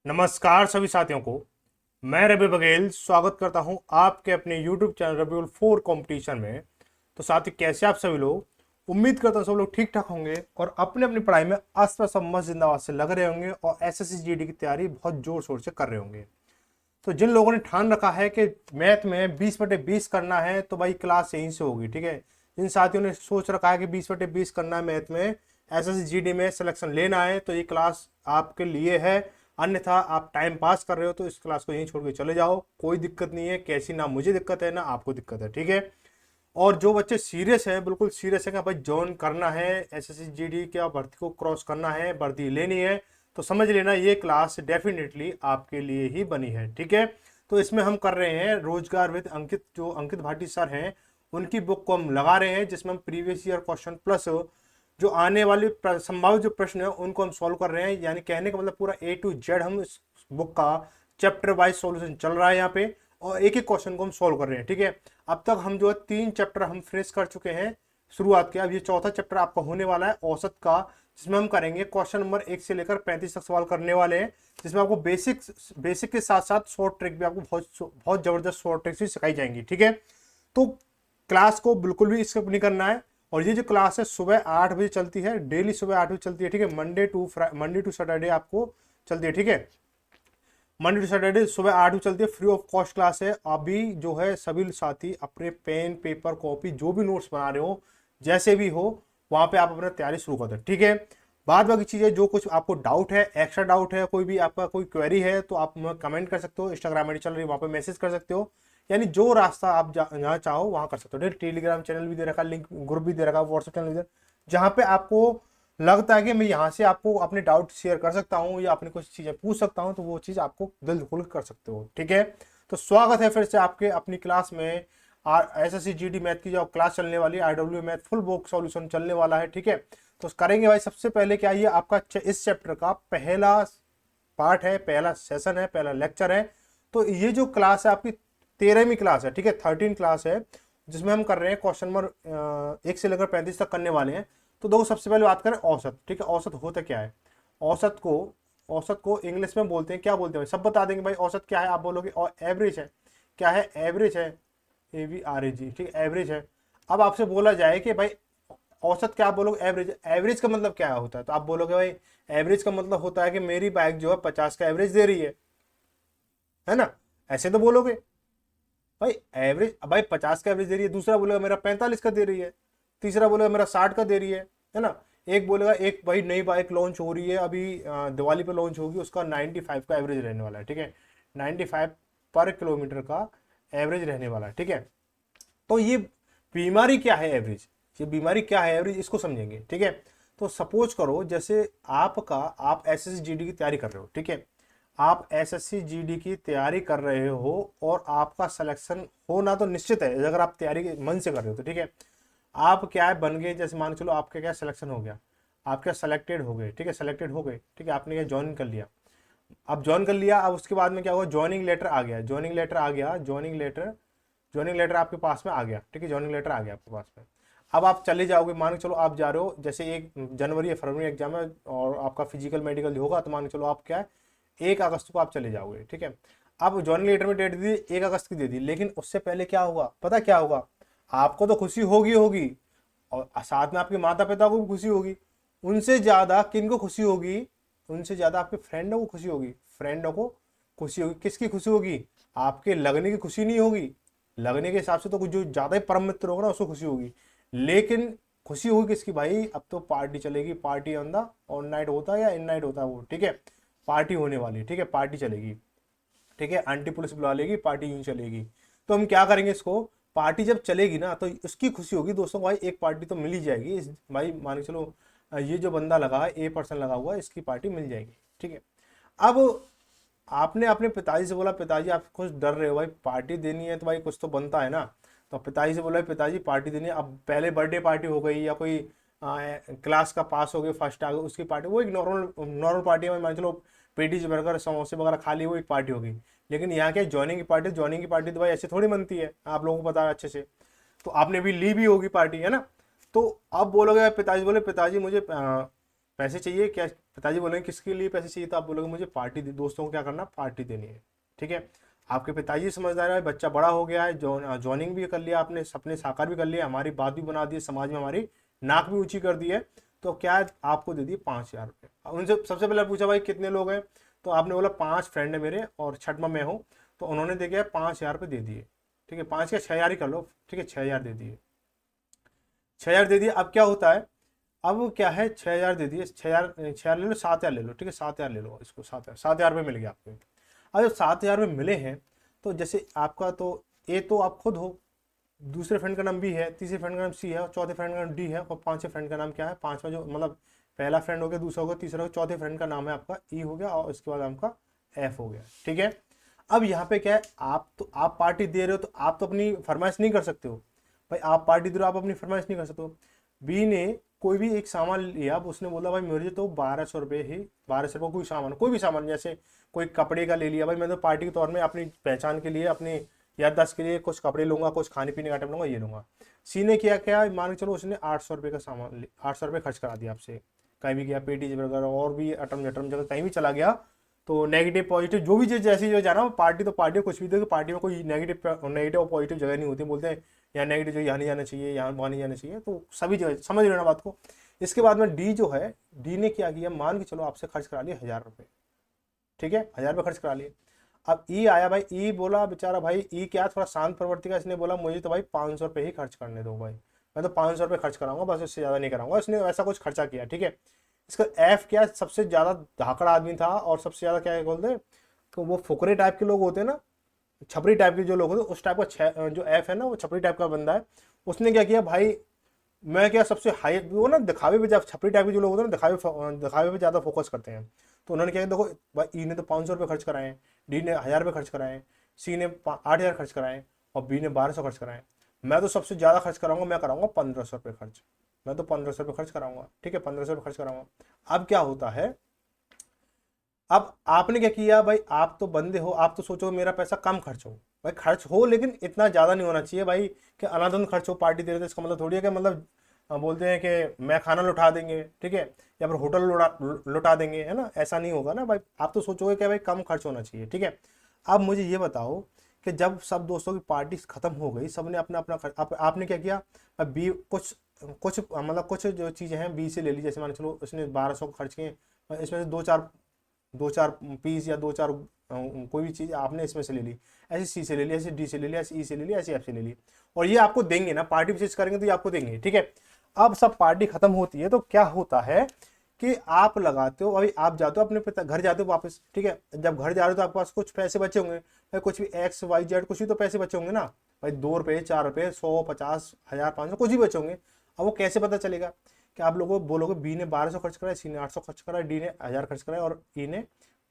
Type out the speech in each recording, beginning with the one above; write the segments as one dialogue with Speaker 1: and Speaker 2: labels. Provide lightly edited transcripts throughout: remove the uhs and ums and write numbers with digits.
Speaker 1: नमस्कार सभी साथियों को। मैं रवि बघेल स्वागत करता हूं आपके अपने YouTube चैनल रविउल 4 कंपटीशन में। तो साथी, कैसे आप सभी लोग? उम्मीद करता हूं सब लोग ठीक ठाक होंगे और अपने अपनी पढ़ाई में आस्था सम्मत जिंदाबाद से लग रहे होंगे और एसएससी जीडी की तैयारी बहुत जोर शोर से कर रहे होंगे। तो जिन लोगों ने ठान रखा है कि मैथ में 20/20 करना है तो भाई क्लास यहीं से होगी, ठीक है। जिन साथियों ने सोच रखा है कि 20/20 करना है मैथ में, एसएससी जीडी में सिलेक्शन लेना है, तो ये क्लास आपके लिए है। अन्यथा आप टाइम पास कर रहे हो तो इस क्लास को यहीं छोड़ के चले जाओ, कोई दिक्कत नहीं है। कैसी ना मुझे दिक्कत है ना आपको दिक्कत है, ठीक है। और जो बच्चे सीरियस है, बिल्कुल सीरियस है कि भाई ज्वाइन करना है एसएससी जीडी क्या भर्ती को क्रॉस करना है, भर्ती लेनी है, तो समझ लेना ये क्लास डेफिनेटली आपके लिए ही बनी है, ठीक है। तो इसमें हम कर रहे हैं रोजगार विद अंकित, जो अंकित भाटी सर हैं उनकी बुक को हम लगा रहे हैं, जिसमें हम प्रीवियस ईयर क्वेश्चन प्लस जो आने वाले संभावित जो प्रश्न है उनको हम सॉल्व कर रहे हैं। यानी कहने का मतलब पूरा A to Z हम इस बुक का चैप्टर वाइज सॉल्यूशन चल रहा है यहाँ पे, और एक एक क्वेश्चन को हम सॉल्व कर रहे हैं, ठीक है। अब तक हम जो है 3 चैप्टर हम फिनिश कर चुके हैं शुरुआत के। अब ये चौथा चैप्टर आपका होने वाला है औसत का, जिसमें हम करेंगे क्वेश्चन नंबर 1 से लेकर 35 तक सवाल करने वाले हैं, जिसमें आपको बेसिक के साथ साथ शॉर्ट ट्रिक भी, आपको बहुत बहुत जबरदस्त शॉर्ट ट्रिक्स भी सिखाई जाएंगी, ठीक है। तो क्लास को बिल्कुल भी स्किप नहीं करना है। और ये जो क्लास है सुबह 8 बजे चलती है, डेली सुबह 8 बजे चलती है, ठीक है। मंडे टू सैटरडे आपको चलती है, ठीक है। मंडे टू सैटरडे सुबह 8 बजे चलती है, फ्री ऑफ कॉस्ट क्लास है। अभी जो है सभी साथी अपने पेन पेपर कॉपी जो भी नोट्स बना रहे हो, जैसे भी हो, वहां पे आप अपना तैयारी शुरू कर दो, ठीक है। बाद बाकी चीजें जो कुछ आपको डाउट है, एक्स्ट्रा डाउट है, कोई भी आपका कोई क्वेरी है, तो आप कमेंट कर सकते हो। इंस्टाग्राम आईडी चल रही है, वहां पे मैसेज कर सकते हो। यानी जो रास्ता आप जहाँ चाहो वहां कर सकते हो। टेलीग्राम चैनल भी दे रखा, लिंक ग्रुप भी दे रखा, व्हाट्सएप चैनल भी दे, जहाँ पे आपको लगता है कि मैं यहाँ से आपको अपने डाउट शेयर कर सकता हूँ या अपनी कुछ चीजें पूछ सकता हूँ, तो वो चीज आपको दिल खुल कर सकते हो, ठीक है। तो स्वागत है फिर से आपके अपनी क्लास में। एसएससी जीडी मैथ की जो क्लास चलने वाली है, IW math full book solution चलने वाला है, ठीक है। तो करेंगे भाई, सबसे पहले क्या, ये आपका इस चैप्टर का पहला पार्ट है, पहला सेशन है, पहला लेक्चर है। तो ये जो क्लास है आपकी 13वीं क्लास है, ठीक है, 13 क्लास है, जिसमें हम कर रहे हैं क्वेश्चन नंबर 1 से लेकर 35 तक करने वाले हैं। तो देखो, सबसे पहले बात करें औसत, ठीक है। औसत होता क्या है? औसत को औसत को इंग्लिश में बोलते हैं, क्या बोलते हैं? सब बता देंगे भाई। औसत क्या है आप बोलोगे, और एवरेज है। क्या है? एवरेज है, AVRAG, ठीक है, एवरेज है। अब आपसे बोला जाए कि भाई औसत क्या, आप बोलोगे एवरेज। एवरेज का मतलब क्या होता है? तो आप बोलोगे भाई एवरेज का मतलब होता है कि मेरी बाइक जो है 50 का एवरेज दे रही है ना, ऐसे तो बोलोगे भाई। एवरेज भाई 50 का एवरेज दे रही है, दूसरा बोलेगा मेरा 45 का दे रही है, तीसरा बोलेगा मेरा 60 का दे रही है ना। एक बोलेगा, एक भाई नई बाइक लॉन्च हो रही है अभी, दिवाली पे लॉन्च होगी, उसका 95 का एवरेज रहने वाला है, ठीक है। 95 पर किलोमीटर का एवरेज रहने वाला है, ठीक है। तो ये बीमारी क्या है एवरेज, ये बीमारी क्या है एवरेज, इसको समझेंगे, ठीक है। तो सपोज करो जैसे आप एसएससी जीडी की तैयारी कर रहे हो, ठीक है। आप एसएससी जीडी की तैयारी कर रहे हो और आपका सिलेक्शन होना तो निश्चित है, अगर आप तैयारी के मन से कर रहे हो तो, ठीक है। आप क्या है, बन गए, जैसे मान के चलो आपका क्या सिलेक्शन हो गया, आप क्या सेलेक्टेड हो गए, ठीक है, सेलेक्टेड हो गए, ठीक है। आपने क्या ज्वाइन कर लिया, अब ज्वाइन कर लिया। अब उसके बाद में क्या हुआ, ज्वाइनिंग लेटर आ गया, ज्वाइनिंग लेटर आ गया, ज्वाइनिंग लेटर आपके पास में आ गया, ठीक है, ज्वाइनिंग लेटर आ गया आपके पास में। अब आप चले जाओगे, मान के चलो आप जा रहे हो, जैसे 1 जनवरी या फरवरी एग्जाम है और आपका फिजिकल मेडिकल होगा, तो मान के चलो आप क्या है 1 अगस्त को आप चले जाओगे, ठीक है। अब ज्वाइनिंग लेटर में डेट दी 1 अगस्त की दे दी, लेकिन उससे पहले क्या होगा, पता क्या होगा? आपको तो खुशी होगी होगी, और साथ में आपके माता पिता को भी खुशी होगी। उनसे ज्यादा किनको खुशी होगी? उनसे ज्यादा आपके फ्रेंडों को खुशी होगी। फ्रेंडों को खुशी होगी, किसकी खुशी होगी? आपके लगने की खुशी नहीं होगी। लगने के हिसाब से तो कुछ जो ज्यादा ही परम मित्र होगा ना, उसको खुशी होगी। लेकिन खुशी होगी किसकी भाई? अब तो पार्टी चलेगी, party on the on night होता है या इन नाइट होता है वो, ठीक है। पार्टी होने वाली है, ठीक है, पार्टी चलेगी, ठीक है। आंटी पुलिस बुला लेगी, पार्टी यूं चलेगी। तो हम क्या करेंगे इसको, पार्टी जब चलेगी ना तो उसकी खुशी होगी दोस्तों, भाई एक पार्टी तो मिल ही जाएगी भाई मान के चलो, ये जो बंदा लगा है, A पर्सन लगा हुआ है, इसकी पार्टी मिल जाएगी, ठीक है। अब आपने अपने पिताजी से बोला, पिताजी आप कुछ डर रहे हो भाई, पार्टी देनी है तो भाई कुछ तो बनता है ना। तो पिताजी से बोला, पिताजी पार्टी देनी है। अब पहले बर्थडे पार्टी हो गई या कोई क्लास का पास हो गए, फर्स्ट आ गए, उसकी पार्टी, वो एक नॉर्मल नॉर्मल पार्टी है, मान चलो पेटीज बर्गर समोसे वगैरह खा लिए, वो एक पार्टी होगी। लेकिन यहाँ क्या ज्वाइनिंग की पार्टी तो भाई ऐसे थोड़ी बनती है, आप लोगों को पता है अच्छे से। तो आपने भी ली भी होगी पार्टी, है ना। तो अब बोलोगे, पिताजी बोले, पिताजी मुझे पैसे चाहिए क्या, पिताजी बोलेंगे किसके लिए पैसे चाहिए, तो आप बोलोगे मुझे पार्टी दोस्तों को क्या करना, पार्टी देनी है। ठीक है, आपके पिताजी समझदार है, बच्चा बड़ा हो गया है, जॉइनिंग भी कर लिया आपने, सपने साकार भी कर लिया, हमारी बात भी बना दी, समाज में हमारी नाक भी ऊंची कर दी है, तो क्या है, आपको दे दिए 5,000 रुपये। उनसे सबसे पहले पूछा भाई कितने लोग हैं, तो आपने बोला 5 फ्रेंड है मेरे और छठवा मैं हूँ, तो उन्होंने दे दिया 5,000 रुपये दे दिए। ठीक है, 5 या 6,000 ही कर लो, ठीक है 6,000 दे दिए, 6,000 दे दिए। अब क्या होता है, अब क्या है, 6,000 दे दिए, 6,000 ले लो, 7,000 ले लो, ठीक है 7,000 ले लो, इसको 7,000 रुपये मिल गया आपको। अब जब 7,000 रुपये मिले हैं, तो जैसे आपका तो ए तो आप खुद हो, दूसरे फ्रेंड का नाम बी है, तीसरे फ्रेंड का नाम सी है, और चौथे फ्रेंड का नाम डी है, और पांचवें फ्रेंड का नाम क्या है, पांचवा जो मतलब पहला फ्रेंड हो गया, दूसरा हो गया, तीसरा हो गया, चौथे फ्रेंड का नाम है आपका ई हो गया, और इसके बाद आपका एफ हो गया। ठीक है, अब यहाँ पे क्या है, आप पार्टी दे रहे हो, तो आप तो अपनी फरमाइश नहीं कर सकते हो भाई, आप पार्टी दे रहे हो, आप अपनी फरमाइश नहीं कर सकते हो। बी ने कोई भी एक सामान लिया, अब उसने बोला भाई मुझे तो 1,200 रुपये ही, 1,200 रुपये कोई सामान, कोई भी सामान, जैसे कोई कपड़े का ले लिया, भाई मैं तो पार्टी के तौर में अपनी पहचान के लिए, अपनी याददाश्त के लिए कुछ कपड़े लूंगा, कुछ खाने पीने का आइटम लूंगा, ये लूंगा। सी ने किया क्या, मान के चलो उसने 800 रुपये का सामान, 800 रुपये खर्च करा दिया आपसे, कहीं भी गया, पेटीज वगैरह और भी अटम जटम जगह कहीं भी चला गया, तो नेगेटिव पॉजिटिव जो भी चीज जैसी जो जाना, पार्टी तो पार्टी, कुछ भी देखो पार्टी में कोई नेगेटिव और पॉजिटिव जगह नहीं होती, बोलते हैं यहाँ नेगेटिव जो यहाँ नहीं जाना चाहिए, यहाँ वहाँ नहीं जाना चाहिए, तो सभी जगह समझ रहे हो ना बात को। इसके बाद में डी जो है, डी ने क्या किया, मान के चलो आपसे खर्च करा लिए 1,000 रुपये, ठीक है 1,000 रुपये खर्च करा लिए। अब ई आया भाई, ई बोला बेचारा भाई, ई क्या थोड़ा शांत प्रवृत्ति का, इसने बोला मुझे तो भाई 500 रुपये ही खर्च करने दो भाई, मैं तो 500 रुपये खर्च कराऊंगा बस, इससे ज़्यादा नहीं कराऊंगा, इसने वैसा कुछ खर्चा किया। ठीक है, इसका एफ क्या, सबसे ज़्यादा धाकड़ आदमी था, और सबसे ज़्यादा क्या बोलते हैं, तो वो फुकरे टाइप के लोग होते हैं ना, छपरी टाइप के जो लोग होते हैं, उस टाइप का जो एफ है ना, वो छपरी टाइप का बंदा है। उसने क्या किया भाई, मैं क्या सबसे हाई, वो ना दिखावे पे, जब छपरी टाइप के जो लोग होते हैं ना, दिखावे पे ज़्यादा फोकस करते हैं, तो उन्होंने क्या किया, देखो भाई ई ने तो 500 रुपये खर्च कराए, डी ने 1,000 रुपये खर्च कराए, सी ने 8,000 खर्च कराए, और बी ने 1,200 खर्च कराए, मैं तो सबसे ज़्यादा खर्च कराऊंगा, मैं कराऊंगा 1,500 रुपये खर्च, मैं तो 1,500 रुपये खर्च कराऊंगा। ठीक है, 1,500 रुपये खर्च कराऊंगा। अब क्या होता है, अब आपने क्या किया भाई, आप तो बंदे हो, आप तो सोचो मेरा पैसा कम खर्च हो, भाई खर्च हो लेकिन इतना ज़्यादा नहीं होना चाहिए भाई, कि अनादन खर्च हो, पार्टी दे रहे थे, इसका मतलब थोड़ी है कि मतलब बोलते हैं कि मैं खाना लुटा देंगे, ठीक है, या फिर होटल लुटा देंगे, है ना, ऐसा नहीं होगा ना भाई, आप तो सोचोगे कि भाई कम खर्च होना चाहिए। ठीक है, अब मुझे ये बताओ कि जब सब दोस्तों की पार्टी खत्म हो गई, सबने अपना अपना आपने क्या किया, अब बी कुछ कुछ मतलब कुछ जो चीज़ें हैं बी से ले ली, जैसे मान चलो उसने 1,200 खर्च किए, इसमें से दो चार पीस या दो चार कोई भी चीज़ आपने इसमें से ले ली, ऐसे सी से ले ली, ऐसे डी से ले ली, ऐसे ई से ले ली, ऐसे एफ से ले ली, और ये आपको देंगे ना, पार्टी विशेष करेंगे तो ये आपको देंगे। ठीक है, अब सब पार्टी खत्म होती है, तो क्या होता है कि आप लगाते हो, अभी आप जाते हो अपने पिता घर, जाते हो वापस। ठीक है, जब घर जा रहे हो तो आपके पास कुछ पैसे बचे होंगे भाई, कुछ भी एक्स वाई जेड कुछ भी तो पैसे बचे होंगे ना भाई, 2 रुपये 4 रुपये 100 50 1000 500 कुछ भी बचे होंगे। अब वो कैसे पता चलेगा कि आप लोगों को बोलोगे बी ने 1,200 खर्च कराया, सी ने 800 खर्च कराया, डी ने 1,000 खर्च कराया, और ई ने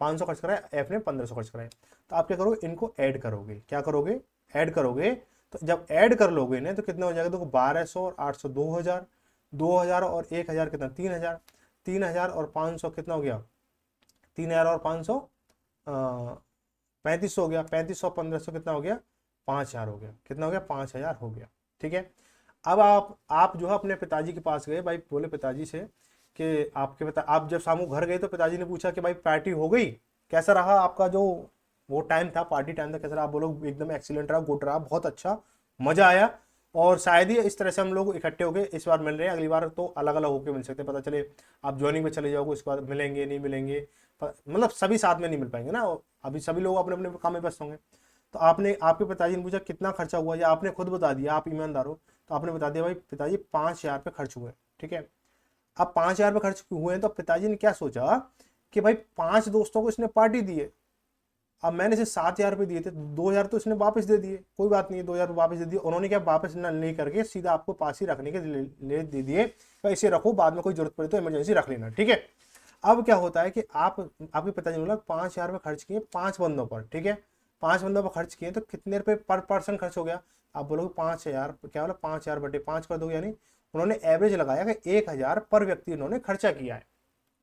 Speaker 1: 500 खर्च कराया, एफ ने 1,500 खर्च कराया, तो आप क्या करोगे, इनको ऐड करोगे। क्या करोगे, ऐड करोगे, तो जब ऐड कर लोगे ना तो कितना हो जाएगा, देखो 1,200 और 800 2,000, 2,000 और 1,000 कितना 3,000, 3,000 और 500 कितना हो गया, 3,000 और 500 3500 हो गया, 3500 1500 कितना हो गया, 5,000 हो गया, कितना हो गया, 5,000 हो गया। ठीक है, अब आप जो है अपने पिताजी के पास गए भाई, बोले पिताजी से कि आपके पिता, आप जब शामू घर गए तो पिताजी ने पूछा कि भाई पार्टी हो गई, कैसा रहा आपका जो वो टाइम था, पार्टी टाइम था, कैसा रहा, आप बोलो एकदम एक्सीलेंट रहा, गुड रहा, बहुत अच्छा, मजा आया, और शायद ही इस तरह से हम लोग इकट्ठे होके इस बार मिल रहे हैं, अगली बार तो अलग अलग होके मिल सकते हैं, पता चले आप ज्वाइनिंग में चले जाओगे, उसके बाद मिलेंगे नहीं मिलेंगे, मतलब सभी साथ में नहीं मिल पाएंगे ना, अभी सभी लोग अपने अपने काम में व्यस्त होंगे। तो आपने, आपके पिताजी ने पूछा कितना खर्चा हुआ, या आपने खुद बता दिया, आप ईमानदार हो, तो आपने बता दिया भाई पिताजी 5,000 रुपये खर्च हुए। ठीक है, अब 5,000 रुपये खर्च हुए हैं, तो पिताजी ने क्या सोचा कि भाई 5 दोस्तों को इसने पार्टी दी है, अब मैंने इसे 7,000 रुपये दिए थे, 2,000 तो इसने वापस दे दिए, कोई बात नहीं, 2,000 वापस दे दिए, उन्होंने क्या वापस नहीं करके सीधा आपको पास ही रखने के ले दे दिए, भाई इसे रखो, बाद में कोई जरूरत पड़े तो इमरजेंसी रख लेना। ठीक है, अब क्या होता है कि आपके पिताजी ने बोला 5,000 रुपये खर्च किए 5 बंदों पर। ठीक है, 5 बंदों पर खर्च किए तो कितने रुपए पर पर्सन खर्च हो गया, आप बोलोगे 5,000, क्या बोला 5,000 बटे 5 कर दो, यानी उन्होंने एवरेज लगाया कि 1,000 पर व्यक्ति उन्होंने खर्चा किया है।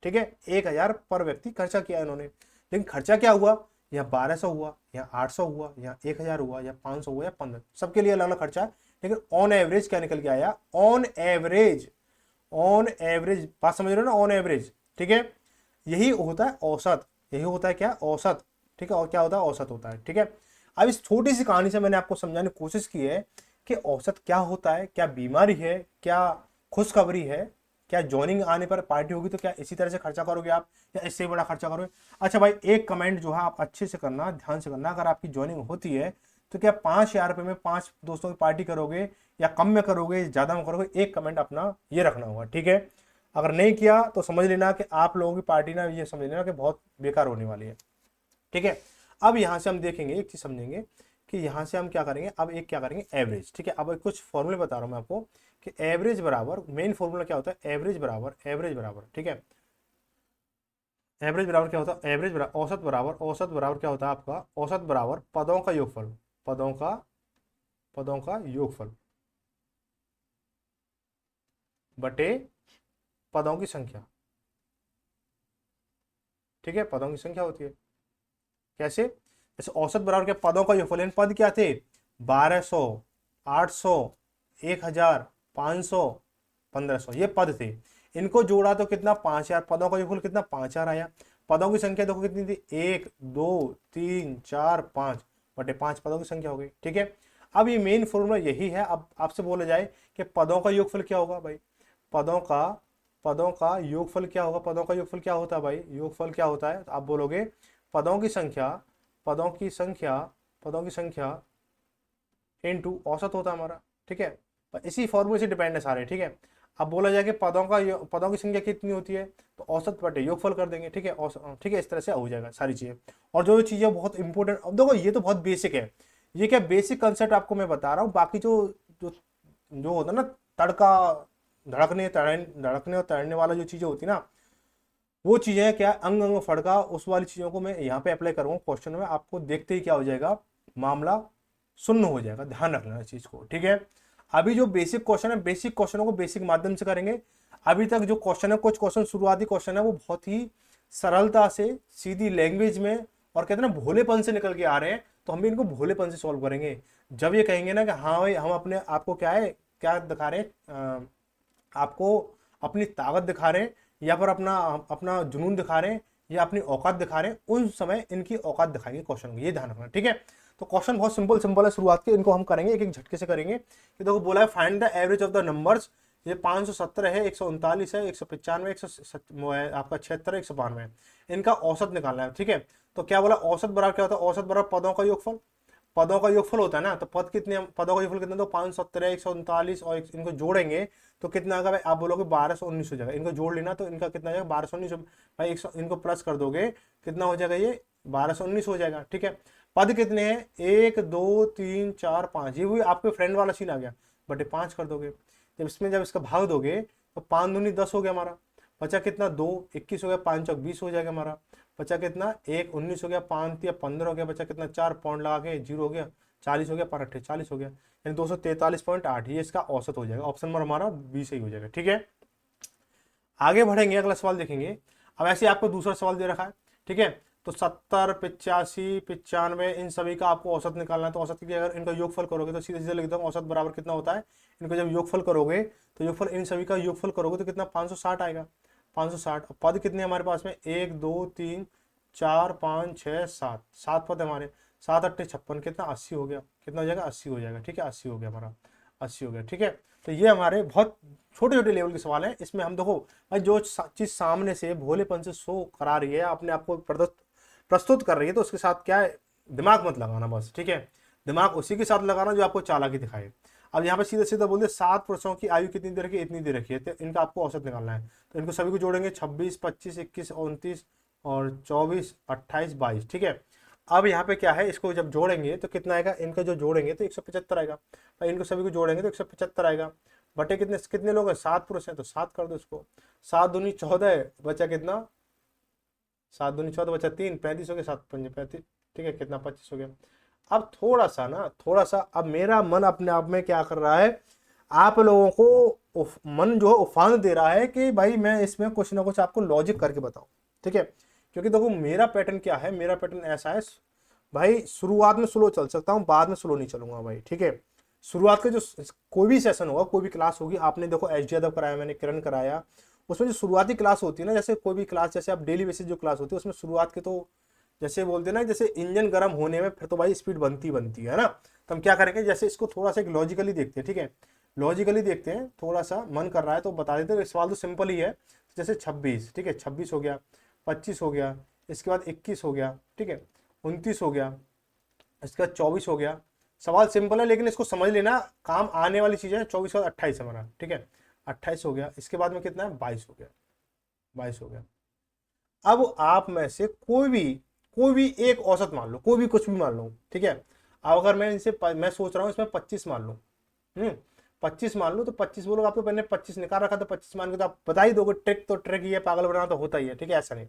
Speaker 1: ठीक है, 1,000 पर व्यक्ति खर्चा किया है उन्होंने, लेकिन खर्चा क्या हुआ, यहाँ 1,200 हुआ, यहाँ 800 हुआ, यहाँ 1,000 हुआ, या 500 हुआ, या 15, सबके लिए अलग अलग खर्चा है, लेकिन ऑन एवरेज क्या निकल के आया, ऑन एवरेज ऑन एवरेज, बात समझ रहे हो ना, ऑन एवरेज, ठीक है। यही होता है औसत, यही होता है क्या, औसत, ठीक है। और क्या होता है, औसत होता है, ठीक है। अब इस छोटी सी कहानी से मैंने आपको समझाने की कोशिश की है कि औसत क्या होता है, क्या बीमारी है, क्या खुशखबरी है, क्या ज्वाइनिंग आने पर पार्टी होगी तो क्या इसी तरह से खर्चा करोगे आप या इससे बड़ा खर्चा करोगे। अच्छा भाई, एक कमेंट जो है आप अच्छे से करना, ध्यान से करना, अगर आपकी ज्वाइनिंग होती है तो क्या 5,000 रुपये में 5 दोस्तों की पार्टी करोगे या कम में करोगे, ज़्यादा में करोगे, एक कमेंट अपना ये रखना होगा, ठीक है। अगर नहीं किया तो समझ लेना कि आप लोगों की पार्टी ना, ये समझ लेना कि बहुत बेकार होने वाली है, ठीक है। अब यहाँ से हम देखेंगे, एक चीज़ समझेंगे कि यहाँ से हम क्या करेंगे, अब एक क्या करेंगे, एवरेज, ठीक है। अब कुछ फॉर्मूले बता रहा हूँ मैं आपको कि एवरेज बराबर, मेन फॉर्मूला क्या होता है, एवरेज बराबर, एवरेज बराबर, ठीक है। एवरेज बराबर क्या होता है, एवरेज बराबर औसत बराबर, औसत बराबर क्या होता है आपका, औसत बराबर पदों का योगफल, पदों का, पदों का योगफल बटे पदों की संख्या, ठीक है। पदों की संख्या होती है कैसे, जैसे औसत बराबर क्या, पदों का योगफल, इन पद क्या थे, 1200, 800, 1000, 500, 1500, ये पद थे। इनको जोड़ा तो कितना, 5,000, पदों का योगफल कितना, 5,000 आया। पदों की संख्या देखो कितनी थी, 1 2 3 4 5 बटे 5 पदों की संख्या हो गई, ठीक है। अब ये मेन फॉर्मूला यही है। अब आपसे बोला जाए कि पदों का योगफल क्या होगा भाई, पदों का, पदों का योगफल क्या होगा, पदों का योगफल क्या होता है भाई, योगफल क्या होता है, तो आप बोलोगे पदों की संख्या, पदों की संख्या, पदों की संख्या इनटू औसत होता है हमारा, ठीक है। पर इसी फॉर्मूले से डिपेंड है सारे, ठीक है। अब बोला जाए कि पदों का पदों की संख्या कितनी होती है, तो औसत बटे योगफल कर देंगे, ठीक है। ठीक है, इस तरह से हो जाएगा सारी चीजें। और जो चीजें बहुत इंपॉर्टेंट, अब देखो ये तो बहुत बेसिक है, ये क्या बेसिक कंसेप्ट आपको मैं बता रहा हूँ, बाकी जो जो जो होता है ना तड़का, धड़कने और तैरने वाला जो चीजें होती है ना, वो चीजें क्या, अंग अंग फड़का, उस वाली चीजों को मैं यहाँ पे अप्लाई करूंगा क्वेश्चन में, आपको देखते ही क्या हो जाएगा, मामला शून्य हो जाएगा, ध्यान रखना इस चीज को, ठीक है। अभी जो बेसिक क्वेश्चन है, बेसिक क्वेश्चनों को बेसिक माध्यम से करेंगे। अभी तक जो क्वेश्चन है, कुछ क्वेश्चन शुरुआती क्वेश्चन है, वो बहुत ही सरलता से सीधी लैंग्वेज में और कहते हैं ना भोलेपन से निकल के आ रहे हैं, तो हम भी इनको भोलेपन से सॉल्व करेंगे। जब ये कहेंगे ना कि हाँ भाई हम अपने आपको क्या है, क्या दिखा रहे हैं, आपको अपनी ताकत दिखा रहे हैं या फिर अपना अपना जुनून दिखा रहे हैं या अपनी औकात दिखा रहे हैं, उन समय इनकी औकात दिखाएंगे क्वेश्चन को, ये ध्यान रखना, ठीक है। तो क्वेश्चन बहुत सिंपल सिंपल है शुरुआत के, इनको हम करेंगे एक एक झटके से करेंगे। कि देखो बोला है find the average of the numbers, ये 517 है, 139 है, 195, 100 आपका 76 है, 192 है, इनका औसत निकालना है, ठीक है। तो क्या बोला, औसत बराबर क्या होता है, औसत बराबर पदों का योगफल, पदों का योगफल होता है ना, तो पद कितने, पदों का योगफल कितना, तो 517, 139 और इनको जोड़ेंगे तो कितना आएगा भाई, आप बोलोगे 1219 हो जाएगा, इनको जोड़ लेना तो इनका कितना हो जाएगा, 1219 भाई, 100 इनको प्लस कर दोगे कितना हो जाएगा, ये 1219 हो जाएगा, ठीक है। पद कितने हैं, 1 2 3 4 5, ये भी आपके फ्रेंड वाला सीन आ गया, बटे 5 कर दोगे। जब इसमें जब इसका भाग दोगे तो 5 दूनी 10 हो गया हमारा, बचा कितना, 2 21 हो गया, 5 चौक 20 हो जाएगा हमारा, बचा कितना, 1 19 हो गया, 5 या 15 हो गया, बचा कितना, 4 पॉइंट लगा के 0 हो गया, 40 हो गया, 5 40 हो गया, यानी 243.8, ये इसका औसत हो जाएगा। ऑप्शन नंबर हमारा बी सही हो जाएगा, ठीक है। आगे बढ़ेंगे, अगला सवाल देखेंगे। अब ऐसे आपको दूसरा सवाल दे रखा है, ठीक है। तो 70 85 95 इन सभी का आपको औसत निकालना है, तो औसत की अगर इनका योगफल करोगे तो सीधे सीधे लिख दो, औसत बराबर कितना होता है, इनको जब योगफल करोगे तो योगफल इन सभी का योगफल करोगे तो कितना, 560 आएगा, 560। पद कितने हमारे पास में, 1 2 3 4 5 6 7, 7 पद हमारे, 7 8 56, कितना, 80 हो गया, कितना हो जाएगा, 80 हो जाएगा, ठीक है, 80 हो गया हमारा, 80 हो गया, ठीक है। तो ये हमारे बहुत छोटे छोटे लेवल के सवाल हैं, इसमें हम देखो भाई जो चीज सामने से भोलेपन से शो करा रही है, अपने आप को प्रस्तुत कर रही है, तो उसके साथ क्या है, दिमाग मत लगाना बस, ठीक है। दिमाग उसी के साथ लगाना जो आपको चालाकी दिखाए। अब यहाँ पे सीधा सीधा बोल दे 7 पुरुषों की आयु कितनी दे रखी है, इतनी दे रखी है, तो इनका आपको औसत निकालना है। तो इनको सभी को जोड़ेंगे, 26 25 21 29 और 24 28 22, ठीक है। अब यहाँ पे क्या है, इसको जब जोड़ेंगे तो कितना आएगा, इनका जो जोड़ेंगे तो 175 आएगा, भाई इनको सभी को जोड़ेंगे तो 175 आएगा, बटे कितने कितने लोग हैं, 7 पुरुष हैं तो 7 कर दो इसको, 7 दूनी 14, बचा कितना, 7 दूनी 14 बचा 3, 35 हो गया, 7 पंजे 35, ठीक है, कितना 25 हो गया। अब थोड़ा सा ना, थोड़ा सा अब मेरा मन अपने आप में क्या कर रहा है, आप लोगों को मन जो है उफान दे रहा है कि भाई मैं इसमें कुछ ना कुछ आपको लॉजिक करके बताऊं, ठीक है। क्योंकि देखो मेरा पैटर्न क्या है, मेरा पैटर्न ऐसा है भाई, शुरुआत में स्लो चल सकता हूं, बाद में स्लो नहीं चलूंगा भाई, ठीक है। शुरुआत का जो कोई भी सेशन होगा, कोई भी क्लास होगी, आपने देखो एच डी यादव कराया, मैंने किरण कराया, उसमें जो शुरुआती क्लास होती है ना, जैसे कोई भी क्लास, जैसे आप डेली बेसिस जो क्लास होती है उसमें शुरुआत के तो जैसे बोलते हैं ना, जैसे इंजन गर्म होने में फिर तो भाई स्पीड बनती बनती है ना। तो हम क्या करेंगे, जैसे इसको थोड़ा सा एक लॉजिकली देखते हैं, ठीक है, लॉजिकली देखते हैं, थोड़ा सा मन कर रहा है तो बता देते हैं। सवाल तो सिंपल ही है, जैसे 26, ठीक है, 26 हो गया, 25 हो गया, इसके बाद 21 हो गया, ठीक है, 29 हो गया, इसके बाद 24 हो गया। सवाल सिंपल है लेकिन इसको समझ लेना, काम आने वाली चीज़ है। 24 के बाद 28 हमारा, ठीक है, 28 हो गया, इसके बाद में कितना है, 22 हो गया, 22 हो गया। अब आप में से कोई भी एक औसत मान लो, कोई भी कुछ भी मान लो, ठीक है। अब अगर मैं इनसे मैं सोच रहा हूँ इसमें 25 मान लो, 25 मान लो, तो 25 बोलोगे, आपको मैंने 25 निकाल रखा, तो 25 मान के तो आप बता ही दोगे। ट्रिक तो ट्रिक ही है, पागल बनाना तो होता ही है, ठीक है, ऐसा नहीं।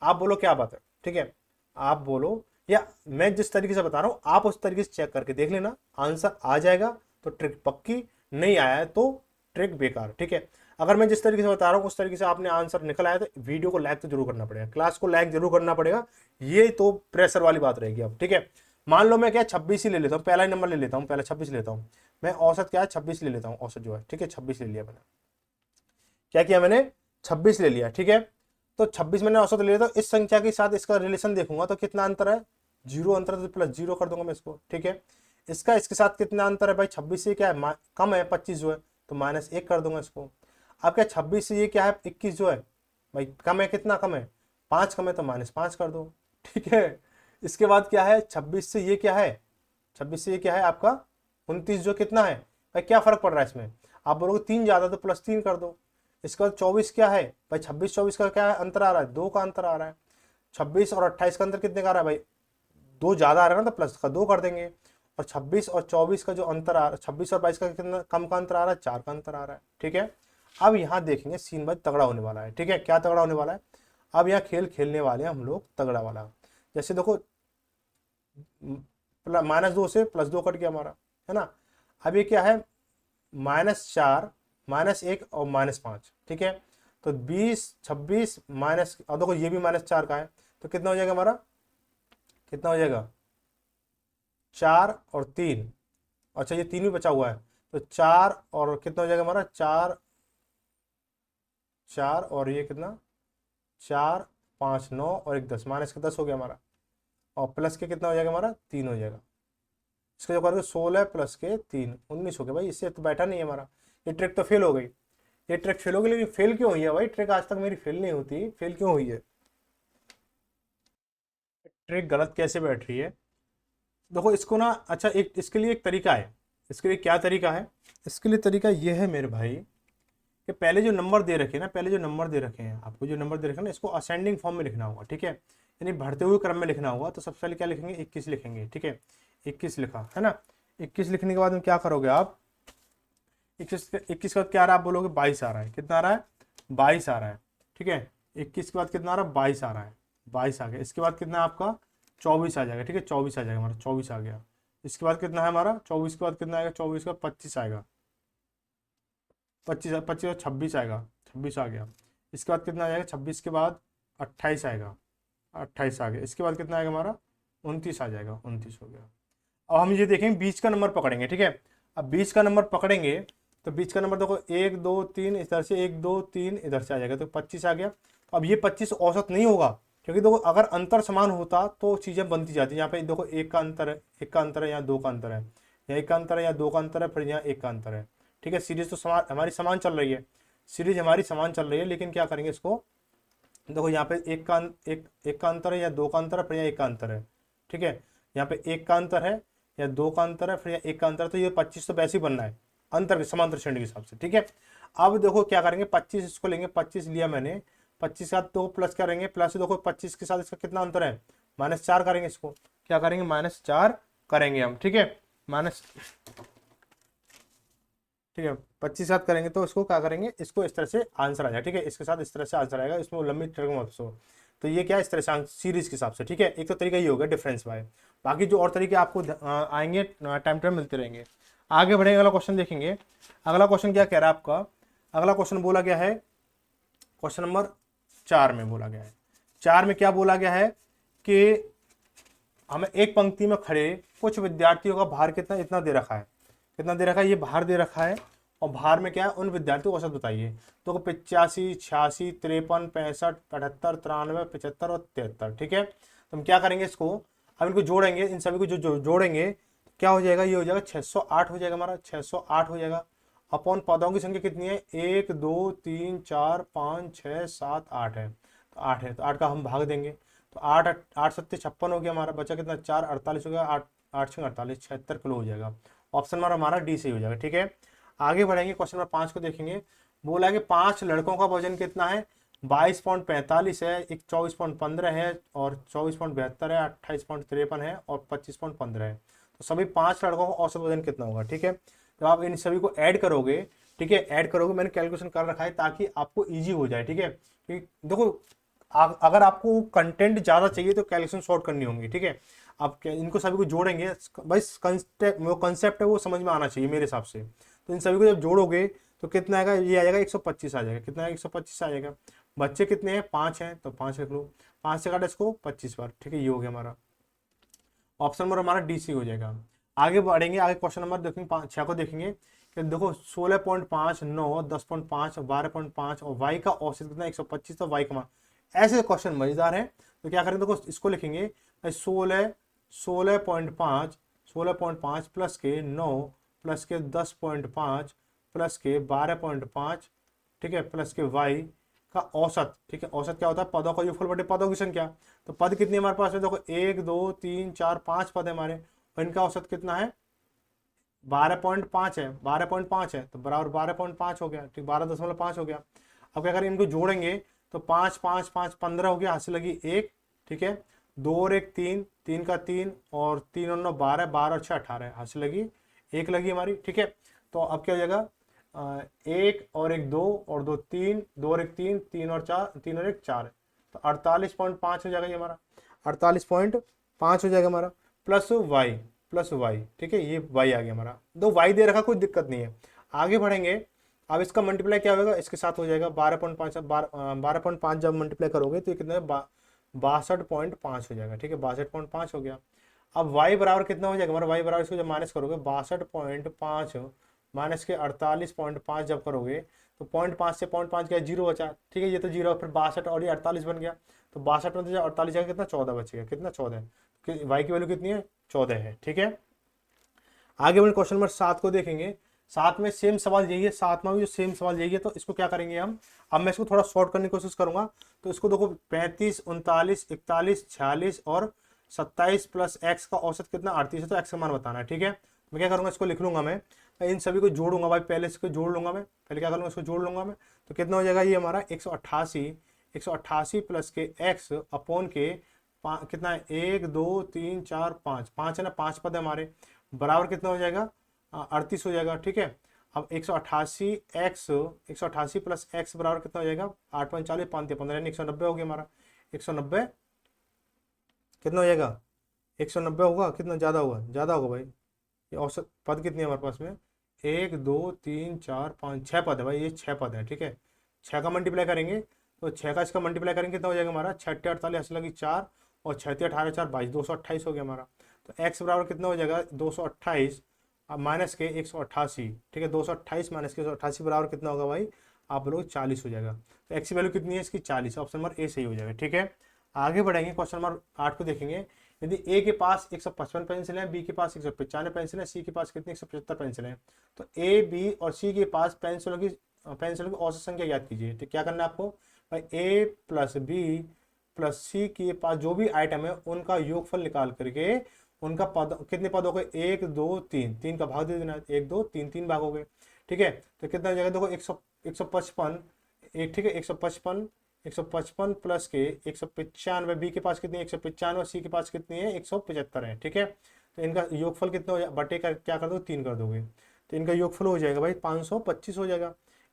Speaker 1: आप बोलो क्या बात है, ठीक है, आप बोलो, या मैं जिस तरीके से बता रहा हूँ आप उस तरीके से चेक करके देख लेना, आंसर आ जाएगा तो ट्रिक पक्की, नहीं आया है तो ट्रिक बेकार, ठीक है। अगर मैं जिस तरीके से बता रहा हूँ उस तरीके से आपने आंसर निकल आया तो वीडियो को लाइक तो जरूर करना पड़ेगा, क्लास को लाइक जरूर करना पड़ेगा, ये तो प्रेशर वाली बात रहेगी अब, ठीक है। मान लो मैं क्या 26 ही ले लेता हूँ, पहला ही नंबर ले लेता हूँ, पहला 26 लेता हूँ मैं, औसत क्या है 26 ले लेता हूँ, औसत जो है, ठीक है, 26 ले लिया मैंने। क्या किया मैंने, 26 ले लिया, ठीक है। तो 26 मैंने औसत ले लिया, तो इस संख्या के साथ इसका रिलेशन देखूंगा तो कितना अंतर है, 0 अंतर है, तो प्लस 0 कर दूंगा मैं इसको, ठीक है। इसका इसके साथ कितना अंतर है भाई, 26 से क्या है कम है 25 जो है, तो -1 कर दूंगा इसको। अब क्या 26 से ये क्या है 21 जो है भाई कम है, कितना कम है, 5 कम है, तो -5 कर दो, ठीक है। इसके बाद क्या है 26 से ये क्या है, 26 से ये क्या है आपका 29 जो कितना है भाई, क्या फर्क पड़ रहा है इसमें, आप बोलोगे 3 ज्यादा तो +3 कर दो। इसके बाद 24 क्या है भाई, 26-24 का क्या है अंतर आ रहा है, 2 का अंतर आ रहा है। 26 और 28 का अंतर कितने का आ रहा है भाई, 2 ज्यादा आ रहा है ना, तो प्लस का 2 कर देंगे। और 26 और 24 का जो अंतर आ रहा है, 26 और 22 का कितना कम का अंतर आ रहा है, 4 का अंतर आ रहा है, ठीक है। अब यहाँ देखेंगे सीन भाई तगड़ा होने वाला है, ठीक है। क्या तगड़ा होने वाला है, अब यहाँ खेल खेलने वाले हैं हम लोग तगड़ा वाला। जैसे देखो -2 से +2 कट गया हमारा, है ना। अब ये क्या है, -4, -1 और -5, ठीक है। तो 20 26 माइनस, और देखो ये भी -4 का है, तो कितना हो जाएगा हमारा, कितना हो जाएगा 4 और 3, अच्छा ये 3 भी बचा हुआ है, तो 4 और कितना हो जाएगा हमारा, 4 4 और ये कितना, 4 5 9 और 1 10, माइनस के 10 हो गया हमारा, और प्लस के कितना हो जाएगा हमारा 3 हो जाएगा। इसका जो करोगे 16 प्लस के 3 19 हो गया भाई, इससे तो बैठा नहीं है हमारा, ये ट्रिक तो फेल हो गई, ये ट्रिक फेल हो गई। लेकिन फेल क्यों हुई है भाई, ट्रिक आज तक मेरी फेल नहीं होती, फेल क्यों हुई है, ट्रिक गलत कैसे बैठ रही है। देखो इसको ना, अच्छा एक इसके लिए एक तरीका है, इसके लिए क्या तरीका है, इसके लिए तरीका ये है मेरे भाई कि पहले जो नंबर दे रखे हैं ना, पहले जो नंबर दे रखे हैं आपको, जो नंबर दे रखे हैं ना, इसको असेंडिंग फॉर्म में लिखना होगा, ठीक है, यानी बढ़ते हुए क्रम में लिखना होगा। तो सबसे पहले क्या लिखेंगे, 21 लिखेंगे, ठीक है, 21 लिखा है ना। 21 लिखने के बाद में क्या करोगे आप, 21 के बाद क्या आ रहा है, आप बोलोगे 22 आ रहा है, कितना आ रहा है 22 आ रहा है, ठीक है। 21 के बाद कितना आ रहा है 22 आ रहा है, 22 आ गया। इसके बाद कितना है आपका 24 आ जाएगा, ठीक है, 24 आ जाएगा हमारा, 24 आ गया। इसके बाद कितना है हमारा 24 के बाद कितना आएगा, 24 के बाद 25 आएगा, 25 और 26 आएगा, 26 आ गया। इसके बाद कितना आ जाएगा 26 के बाद 28 आएगा, 28 आ गया। इसके बाद कितना आएगा हमारा 29 आ जाएगा, 29 हो गया। अब हम ये देखेंगे बीच का नंबर पकड़ेंगे, ठीक है। अब बीच का नंबर पकड़ेंगे तो बीच का नंबर देखो 1 2 3 इधर से, 1 2 3 इधर से आ जाएगा, तो 25 आ गया। अब ये 25 औसत नहीं होगा, क्योंकि देखो अगर अंतर समान होता तो चीज़ें बनती जाती। यहाँ पे देखो 1 का अंतर है, 1 का अंतर है, यहाँ 2 का अंतर है, यहाँ 1 का अंतर है, यहाँ 2 का अंतर है, फिर यहाँ 1 का अंतर है, ठीक है। सीरीज तो समान हमारी समान चल रही है, सीरीज हमारी समान चल रही है, लेकिन क्या करेंगे इसको, देखो यहाँ पे एक का अंतर है, या 2 का अंतर है, फिर यहाँ 1 का अंतर है, ठीक है। यहाँ पे 1 का अंतर है या 2 का अंतर है, फिर यहाँ 1 का अंतर है, तो ये 25 तो वैसे ही बनना है अंतर के समांतर श्रेणी के हिसाब से, ठीक है। अब देखो क्या करेंगे, 25 इसको लेंगे, 25 लिया मैंने, 25 के साथ तो प्लस करेंगे, प्लस देखो 25 के साथ इसका कितना अंतर है, -4 करेंगे, इसको क्या करेंगे -4 करेंगे हम, ठीक है, माइनस, ठीक है, 25 साथ करेंगे तो इसको क्या करेंगे, इसको इस तरह से आंसर आ जाएगा, ठीक है, इसके साथ इस तरह से आंसर आएगा, इसमें लंबी ट्रिक मत सो। तो ये क्या है, इस तरह से सीरीज के हिसाब से, ठीक है। एक तो तरीका ये होगा डिफरेंस बाय, बाकी जो और तरीके आपको आएंगे टाइम टाइम मिलते रहेंगे। आगे बढ़ेंगे, अगला क्वेश्चन देखेंगे। अगला क्वेश्चन क्या कह रहा है आपका, अगला क्वेश्चन बोला गया है क्वेश्चन नंबर 4 में बोला गया है, 4 में क्या बोला गया है कि हमें एक पंक्ति में खड़े कुछ विद्यार्थियों का भार कितना इतना दे रखा है, कितना दे रखा है, ये भार दे रखा है, और भार में क्या है, उन विद्यार्थियों को औसत बताइए। तो 85, 86, 53, 65, 78, 93, 75 और 73। ठीक है, तो हम क्या करेंगे इसको, अब इनको जोड़ेंगे, इन सभी को जो जोड़ेंगे क्या हो जाएगा, ये हो जाएगा 608 हो जाएगा हमारा, 608 हो जाएगा। अपॉन पदों की संख्या कितनी है, 1 2 3 4 5 6 7 8 है, तो 8 है, तो 8 का हम भाग देंगे, तो 8 8 सत्ते 56 हो गया हमारा, बचा कितना 4 48 हो गया, 8 8 6 48, 76 किलो हो जाएगा। ऑप्शन नंबर हमारा डी सही हो जाएगा। ठीक है, आगे बढ़ेंगे, क्वेश्चन नंबर 5 को देखेंगे। बोला कि 5 लड़कों का वजन कितना है, 22.45 है, एक 24.15 है, और 24.72 है, 28.53 है, और 25.15 है। तो सभी 5 लड़कों का औसत वजन कितना होगा। ठीक है, तो आप इन सभी को ऐड करोगे, ठीक है, ऐड करोगे, मैंने कैलकुलेशन कर रखा है ताकि आपको ईजी हो जाए। ठीक है, क्योंकि देखो अगर आपको कंटेंट ज़्यादा चाहिए तो कैलकुलेशन शॉर्ट करनी होंगी। ठीक है, आप इनको सभी को जोड़ेंगे, भाई कंसेप्ट है वो समझ में आना चाहिए मेरे हिसाब से। तो इन सभी को जब जोड़ोगे तो कितना आएगा, ये आ जाएगा 125 आ जाएगा, कितना है 125 आ जाएगा। बच्चे कितने हैं, 5 हैं, तो 5 लिख लो, 5 से काटा इसको 25 बार। ठीक है, ये हो गया हमारा, ऑप्शन नंबर हमारा डी सी हो जाएगा। आगे बढ़ेंगे, आगे क्वेश्चन नंबर देखेंगे 6 को देखेंगे कि देखो 16.5, 9, 10.5, 12.5 और वाई का औसत कितना 125, तो वाई का मान, ऐसे क्वेश्चन मजेदार है। तो क्या करेंगे, देखो इसको लिखेंगे 16.5 प्लस के 9 प्लस के 10.5 प्लस के 12.5, ठीक है, प्लस के वाई का औसत। ठीक है, औसत क्या होता है, पदों का योगफल बटे पदों की संख्या। तो पद कितनी हमारे पास में, देखो 1 2 3 4 5 पद है हमारे, और इनका औसत कितना है 12.5 है, 12.5 है, तो बराबर 12.5 हो गया। ठीक, 12.5 हो गया। अब क्या करें, इनको जोड़ेंगे तो 5 5 5 15 हो गया, हाथ से लगी 1। ठीक है, 2 और 1 3, 3 का 3, और 3 और 9 12, 12 और 6 18, हाथ से लगी 1 लगी हमारी। ठीक है, तो अब क्या हो जाएगा, 1 और 1 2 और 2 3, 2 और 1 3, 3 और 4, 3 और 1 4, तो 48.5 हो जाएगा ये हमारा, 48.5 हो जाएगा हमारा, प्लस वाई, प्लस वाई। ठीक है, ये वाई आ गया हमारा, दो वाई दे रखा, कोई दिक्कत नहीं है। आगे बढ़ेंगे, अब इसका मल्टीप्लाई क्या होगा, इसके साथ हो जाएगा 12.5, 12.5 जब मल्टीप्लाई करोगे तो ये कितना है 62.5 हो जाएगा। ठीक है, 62.5 हो गया। अब y बराबर कितना हो जाएगा हमारा, y बराबर इसको जब माइनस करोगे 62.5 माइनस के 48.5 जब करोगे तो 0.5 से 0.5 क्या, 0 बचा। ठीक है, ये तो 0, फिर 62 और ये 48 बन गया, तो 62 में तो 48 जाएगा, कितना 14 बचेगा, कितना 14, y की वैल्यू कितनी है 14 है। ठीक है, आगे बढ़े क्वेश्चन नंबर 7 को देखेंगे। 7 में सेम सवाल यही है, 7वां भी जो सेम सवाल यही है, तो इसको क्या करेंगे हम, अब मैं इसको थोड़ा शॉर्ट करने की कोशिश करूंगा। तो इसको देखो 35, 39, 41, 46 और 27 प्लस एक्स का औसत कितना 38 है, तो एक्स का मान बताना है। ठीक है, मैं क्या करूंगा, इसको लिख लूंगा, मैं इन सभी को जोड़ूंगा भाई, पहले इसको जोड़ लूंगा मैं, पहले क्या करूंगा, इसको जोड़ लूंगा मैं, तो कितना हो जाएगा ये हमारा 188 प्लस के एक्स अपॉन के कितना है 1 2 3 4 5, 5 है ना, 5 पद है हमारे, बराबर कितना हो जाएगा 38 हो जाएगा। ठीक है, अब 188 प्लस एक्स बराबर कितना हो जाएगा 8 45 5 15 यानी 190 हो गया हमारा, 190 कितना हो जाएगा 190 होगा, कितना ज़्यादा होगा, ज़्यादा होगा भाई। ये औसत पद कितनी है हमारे पास में, 1 2 3 4 5 6 पद है भाई, ये 6 पद है। ठीक है, 6 का मल्टीप्लाई करेंगे तो 6 का इसका मल्टीप्लाई करेंगे कितना हो जाएगा हमारा 6 48 लगी 4 और 6 18 4 22 228 हो गया हमारा। तो एक्स बराबर कितना हो जाएगा 228 माइनस के 188। ठीक है, 228 माइनस के 188 बराबर कितना होगा भाई, आप लोग 40 हो जाएगा। तो एक्स की वैल्यू कितनी है इसकी 40, ऑप्शन नंबर ए सही हो जाएगा। ठीक है, आगे बढ़ेंगे, क्वेश्चन नंबर 8 को देखेंगे। यदि ए के पास 155 पेंसिल है, बी के पास 195 पेंसिल है, सी के पास कितनी 175 पेंसिल है, तो ए बी और सी के पास पेंसिलों की औसत संख्या ज्ञात कीजिए। तो क्या करना है आपको भाई, ए प्लस बी प्लस सी के पास जो भी आइटम है उनका योगफल निकाल करके उनका पद कितने पद हो गए 1 2 3, 3 का भाग दे देना, 1 2 3, 3 भाग हो गए। ठीक है, तो कितना हो जाएगा देखो 155 एक, ठीक है 155 प्लस के 195, बी के पास कितनी है 195, सी के पास कितनी है 175 है। ठीक है, तो इनका योगफल कितना हो जाएगा, बटे का क्या कर दो 3 कर दोगे, तो इनका योगफल हो जाएगा भाई 525 हो जाएगा।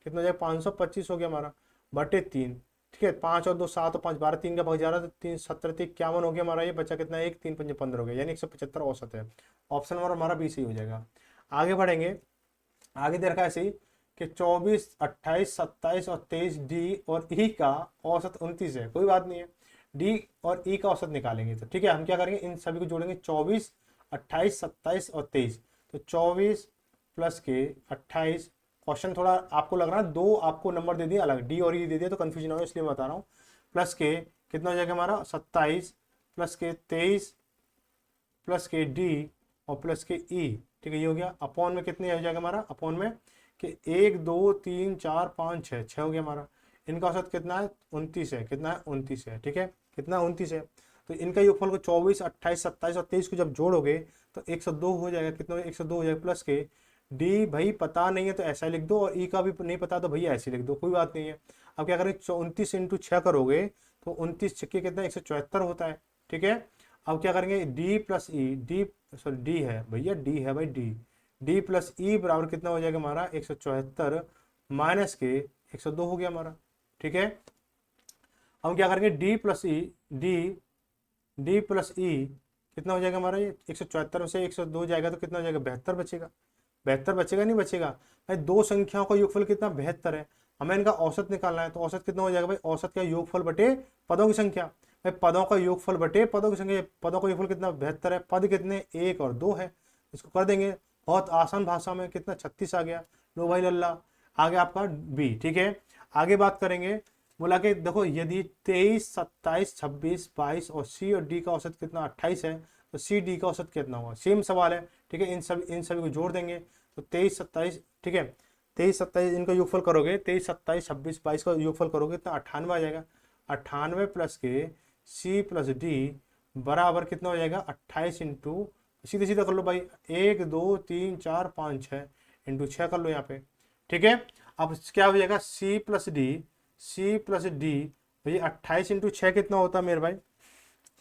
Speaker 1: कितना हो जाएगा 525 हो गया हमारा, बटे 3। ठीक है, 5 और 2 7 और 5 12, 3 का भाग 11, तो 3 17 51 हो गया हमारा, ये बचा कितना 1 3 5 15 हो गया, यानी 175 औसत है। ऑप्शन नंबर हमारा बी सही हो जाएगा। आगे बढ़ेंगे, आगे दे रखा है ऐसे ही कि 24 28 27 और 23 डी और ई का औसत 29 है, कोई बात नहीं है, डी और ई का औसत निकालेंगे। तो ठीक है, हम क्या करेंगे इन सभी को जोड़ेंगे 24 28 27 और 23, तो 24 प्लस के 28। क्वेश्चन थोड़ा आपको लग रहा है, दो आपको नंबर दे दिए अलग, डी और ई दे दिया तो कन्फ्यूजन हो, इसलिए बता रहा हूँ। प्लस के कितना हो जाएगा हमारा 27, प्लस के 23, प्लस के डी और प्लस के ई। ठीक है, ये हो गया। अपॉन में कितने हो जाएगा हमारा, अपॉन में कि 1 2 3 4 5 6, 6 हो गया हमारा। इनका औसत कितना है 29 है, कितना है 29 है। ठीक है, कितना 29 है। तो इनका योगफल को 24 28 27 और 23 को जब जोड़ोगे तो 102 हो जाएगा। कितना 102 हो जाएगा। प्लस के डी भाई पता नहीं है तो ऐसा लिख दो, और ई का भी नहीं पता तो भैया ऐसे लिख दो, कोई बात नहीं है। अब क्या करें, 29 इंटू 6 करोगे तो 29 छक्के कितना 174 होता है। ठीक है, अब क्या करेंगे, डी प्लस ई, डी सॉरी डी है भैया, डी है भाई, डी डी प्लस ई बराबर कितना हो जाएगा हमारा 174 माइनस के 102 हो गया हमारा। ठीक है, हम क्या करेंगे, डी प्लस ई, डी प्लस ई कितना हो जाएगा हमारा, ये 174 में से 102 जाएगा तो कितना हो जाएगा 72 बचेगा। 72 बचेगा नहीं बचेगा भाई, दो संख्याओं का योगफल कितना 72 है, हमें इनका औसत निकालना है। तो औसत कितना हो जाएगा भाई, औसत का योगफल बटे पदों की संख्या। भाई पदों का योगफल बटे पदों की संख्या, पदों का योगफल कितना 72 है, पद कितने 1 और 2 है। इसको कर देंगे बहुत आसान भाषा में, कितना 36 आ गया। लो भाई लल्ला, आ गया आपका बी। ठीक है, आगे बात करेंगे, बोला कि देखो यदि 23 27 26 22 और सी और डी का औसत कितना 28 है, तो सी डी का औसत कितना होगा, सेम सवाल है। ठीक है, इन सभी को जोड़ देंगे तो 23 27, ठीक है 23 27 इनका योगफल करोगे, 23 27 26 22 का योगफल करोगे तो 98 आ जाएगा। 98 प्लस के सी प्लस डी बराबर कितना हो जाएगा 28 इंटू, सीधे सीधा कर लो भाई, 1 2 3 4 5 6 इंटू 6 कर लो यहाँ पे। ठीक है, अब क्या हो जाएगा, सी प्लस डी भैया 28 इंटू 6 कितना होता है मेरे भाई,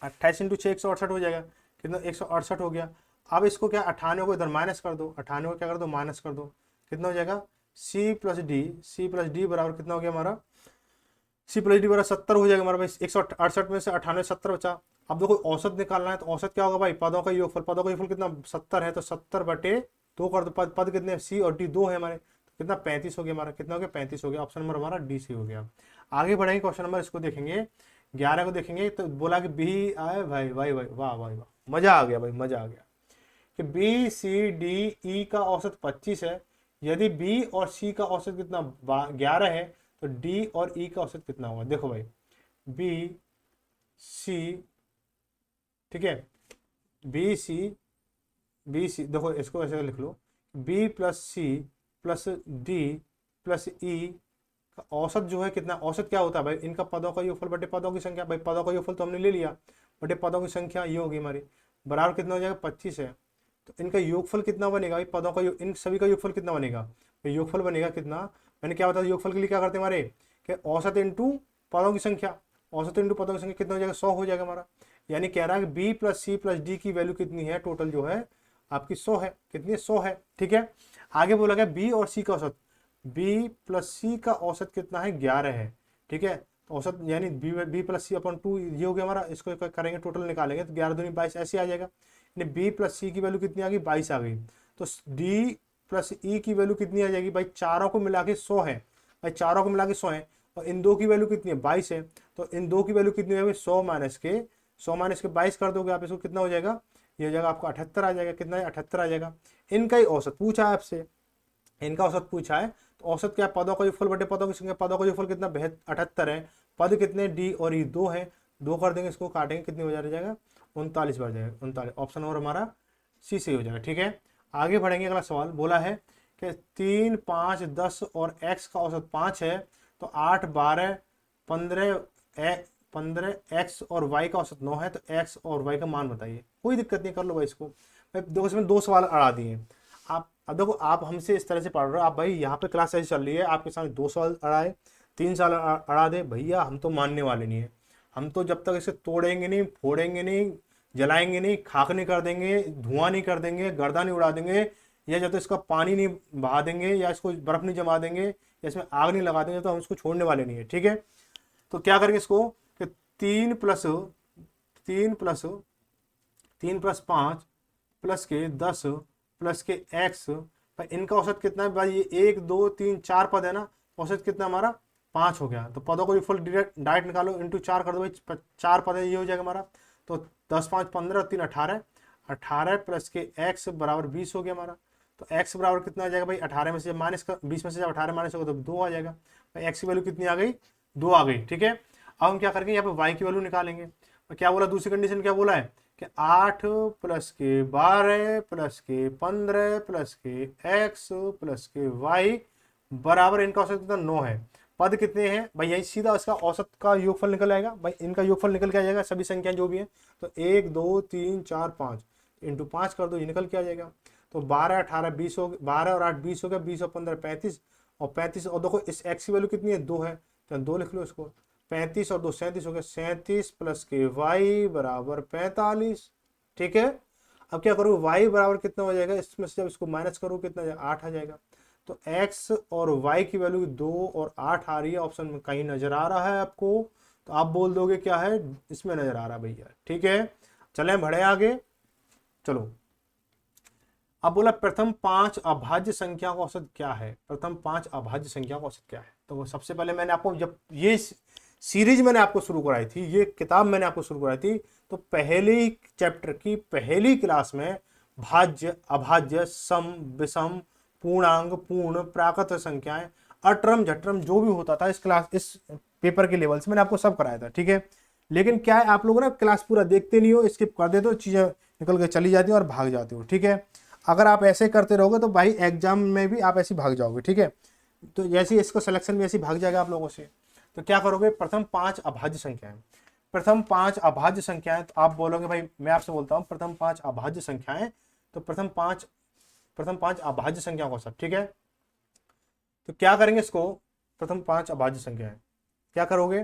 Speaker 1: 28 इंटू 6 168 हो जाएगा। कितना 168 हो गया। अब इसको क्या 98 को इधर माइनस कर दो, 98 को क्या कर दो माइनस कर दो, कितना हो जाएगा सी प्लस डी बराबर कितना हो गया हमारा, सी प्लस डी बराबर 70 हो जाएगा हमारा भाई। 168 में से 98 70 बचा। अब देखो औसत निकालना है तो औसत क्या होगा भाई, पदों का योगफल, पदों का योगफल कितना 70 है तो 70 बटे 2 कर दो, पद कितने सी और डी 2 है हमारे, तो कितना 35 हो गया हमारा, कितना हो गया 35 हो गया। ऑप्शन नंबर हमारा डी सी हो गया। आगे बढ़ेंगे, क्वेश्चन नंबर इसको देखेंगे 11 को देखेंगे। तो बोला कि बी आए भाई भाई भाई वाह भाई वाह, मजा आ गया भाई, मजा आ गया कि बी सी डी ई का औसत 25 है। यदि बी और सी का औसत कितना 11 है तो डी और ई का औसत कितना होगा। देखो भाई बी सी, ठीक है बी सी देखो इसको ऐसे लिख लो, B plus C plus D plus E का औसत जो है कितना, औसत क्या होता है भाई, इनका पदों का योगफल बटे पदों की संख्या। भाई पदों का योगफल तो हमने ले लिया, बटे पदों की संख्या ये होगी हमारी, बराबर कितना हो जाएगा 25 है। तो इनका योगफल कितना बनेगा भाई, पदों का इन सभी का योगफल कितना बनेगा, तो योगफल बनेगा कितना, मैंने क्या बताया योगफल के लिए क्या करते हैं हमारे, कि औसत इंटू पदों की संख्या, औसत इंटू पदों की संख्या कितना हो जाएगा 100 हो जाएगा हमारा। यानी कह रहा है कि B plus C plus D की वैल्यू कितनी है, टोटल जो है आपकी 100 है, कितनी 100 है। ठीक है, आगे बोला गया बी और सी का औसत, बी प्लस सी का औसत कितना है 11 है। ठीक है, तो औसत यानी बी प्लस सी अपॉन 2 ये हो गया हमारा, इसको करेंगे टोटल निकालेंगे तो 11 दूनी 22 ऐसे आ जाएगा। यानी बी प्लस सी की वैल्यू कितनी आ गई 22 आ गई। तो डी प्लस ई की वैल्यू कितनी आ जाएगी भाई, चारों को मिला के 100 है भाई, चारों को मिला के 100 है, और इन दो की वैल्यू कितनी है 22 है। तो इन दो की वैल्यू कितनी है 100 माइनस के 22 कर दोगे आप, इसको कितना हो जाएगा, ये हो जाएगा आपका 78 आ जाएगा। कितना है 78 आ जाएगा। इनका ही औसत पूछा है आपसे, इनका औसत पूछा है तो औसत क्या, पदों का योगफल बटे पदों की संख्या, पदों का योगफल कितना 78 है, पद कितने डी और ई 2 है, 2 कर देंगे इसको काटेंगे कितनी हो जाएगा 39 बढ़ जाएगा 39। ऑप्शन नंबर हमारा सी से हो जाएगा। ठीक है, आगे बढ़ेंगे। अगला सवाल बोला है कि 3 5 10 और x का औसत 5 है, तो 8 12 15 x और y का औसत 9 है, तो x और y का मान बताइए। कोई दिक्कत नहीं, कर लो भाई इसको। भाई देखो इसमें 2 सवाल अड़ा दिए आप। अब देखो आप हमसे इस तरह से पढ़ रहे हो, आप भाई यहाँ पे क्लास ऐसी चल रही है, आपके सामने 2 सवाल अड़ाए 3 सवाल अड़ा दे, भैया हम तो मानने वाले नहीं है। हम तो जब तक इसे तोड़ेंगे नहीं, फोड़ेंगे नहीं, जलाएंगे नहीं, खाक नहीं कर देंगे, धुआं नहीं कर देंगे, गर्दा नहीं उड़ा देंगे, या जब तक इसका पानी नहीं बहा देंगे, या इसको बर्फ नहीं जमा देंगे, या इसमें आग नहीं लगा देंगे, तो हम इसको छोड़ने वाले नहीं है। ठीक है, तो क्या करेंगे इसको कि 3 प्लस 5 प्लस के 10 प्लस के x, भाई इनका औसत कितना है भाई, ये 1 2 3 4 पद है ना, औसत कितना हमारा 5 हो गया। तो पदों को योगफल डायरेक्ट निकालो, इंटू 4 कर दो भाई, 4 पद है, ये हो जाएगा हमारा। तो 10 5 15 3 18 प्लस के x बराबर 20 हो गया हमारा। तो x बराबर कितना आ जाएगा भाई, 18 में से जब माइनस का 20 में से जब 18 माइनस होगा तो 2 आ जाएगा भाई। x की वैल्यू कितनी आ गई, 2 आ गई। ठीक है, अब हम क्या करेंगे, यहाँ पे y की वैल्यू निकालेंगे। और क्या बोला, दूसरी कंडीशन क्या बोला है कि 8 प्लस के 12 प्लस के 15 प्लस के x प्लस के y बराबर, इनका औसत कितना 9 है। पद कितने हैं भाई, यही सीधा इसका औसत का योगफल निकल आएगा भाई, इनका योगफल निकल के आ जाएगा सभी संख्याएं जो भी है। तो 1 2 3 4 5 इंटू 5 कर दो, ये निकल के आ जाएगा। तो 12 18 20 हो गया, 12 और 8 20 हो गया, 20 और 15 35, और 35 और देखो इस x की वैल्यू कितनी है, 2 है, तो 2 लिख लो इसको। 35 और 2 37 हो गया, 37 प्लस के y बराबर 45। ठीक है, अब क्या करूँ, y बराबर कितना हो जाएगा, इसमें से जब इसको माइनस करूँ कितना 8 आ जाएगा। तो x और y की वैल्यू 2 और 8 आ रही है, ऑप्शन में कहीं नजर आ रहा है आपको, तो आप बोल दोगे क्या है, इसमें नजर आ रहा है भैया। ठीक है, चलें बढ़े आगे। चलो, अब बोला प्रथम 5 अभाज्य संख्या का औसत क्या है, प्रथम 5 अभाज्य संख्या का औसत क्या है। तो सबसे पहले मैंने आपको, जब ये सीरीज मैंने आपको शुरू कराई थी, ये किताब मैंने आपको शुरू कराई थी, तो पहली चैप्टर की पहली क्लास में भाज्य अभाज्य सम विषम पूर्णांग पूर्ण प्राकृत संख्याएं अटरम झटरम जो भी होता था इस पेपर के लेवल से मैंने आपको सब कराया था। ठीक है, लेकिन क्या है, आप लोग ना क्लास पूरा देखते नहीं हो, स्किप कर देते हो, चीजें निकल के चली जाती हैं और भाग जाते हो। ठीक है, अगर आप ऐसे करते रहोगे तो भाई एग्जाम में भी आप ऐसे भाग जाओगे। ठीक है, तो जैसे इसको सिलेक्शन में ऐसे भाग जाएगा आप लोगों से। तो क्या करोगे, प्रथम 5 अभाज्य संख्याएं, प्रथम 5 अभाज्य संख्याएं, तो आप बोलोगे भाई, मैं आपसे बोलता हूं प्रथम 5 अभाज्य संख्याएं, तो प्रथम पांच अभाज्य संख्याओं का सब। ठीक है, तो क्या करेंगे इसको, प्रथम 5 अभाज्य संख्याएं क्या करोगे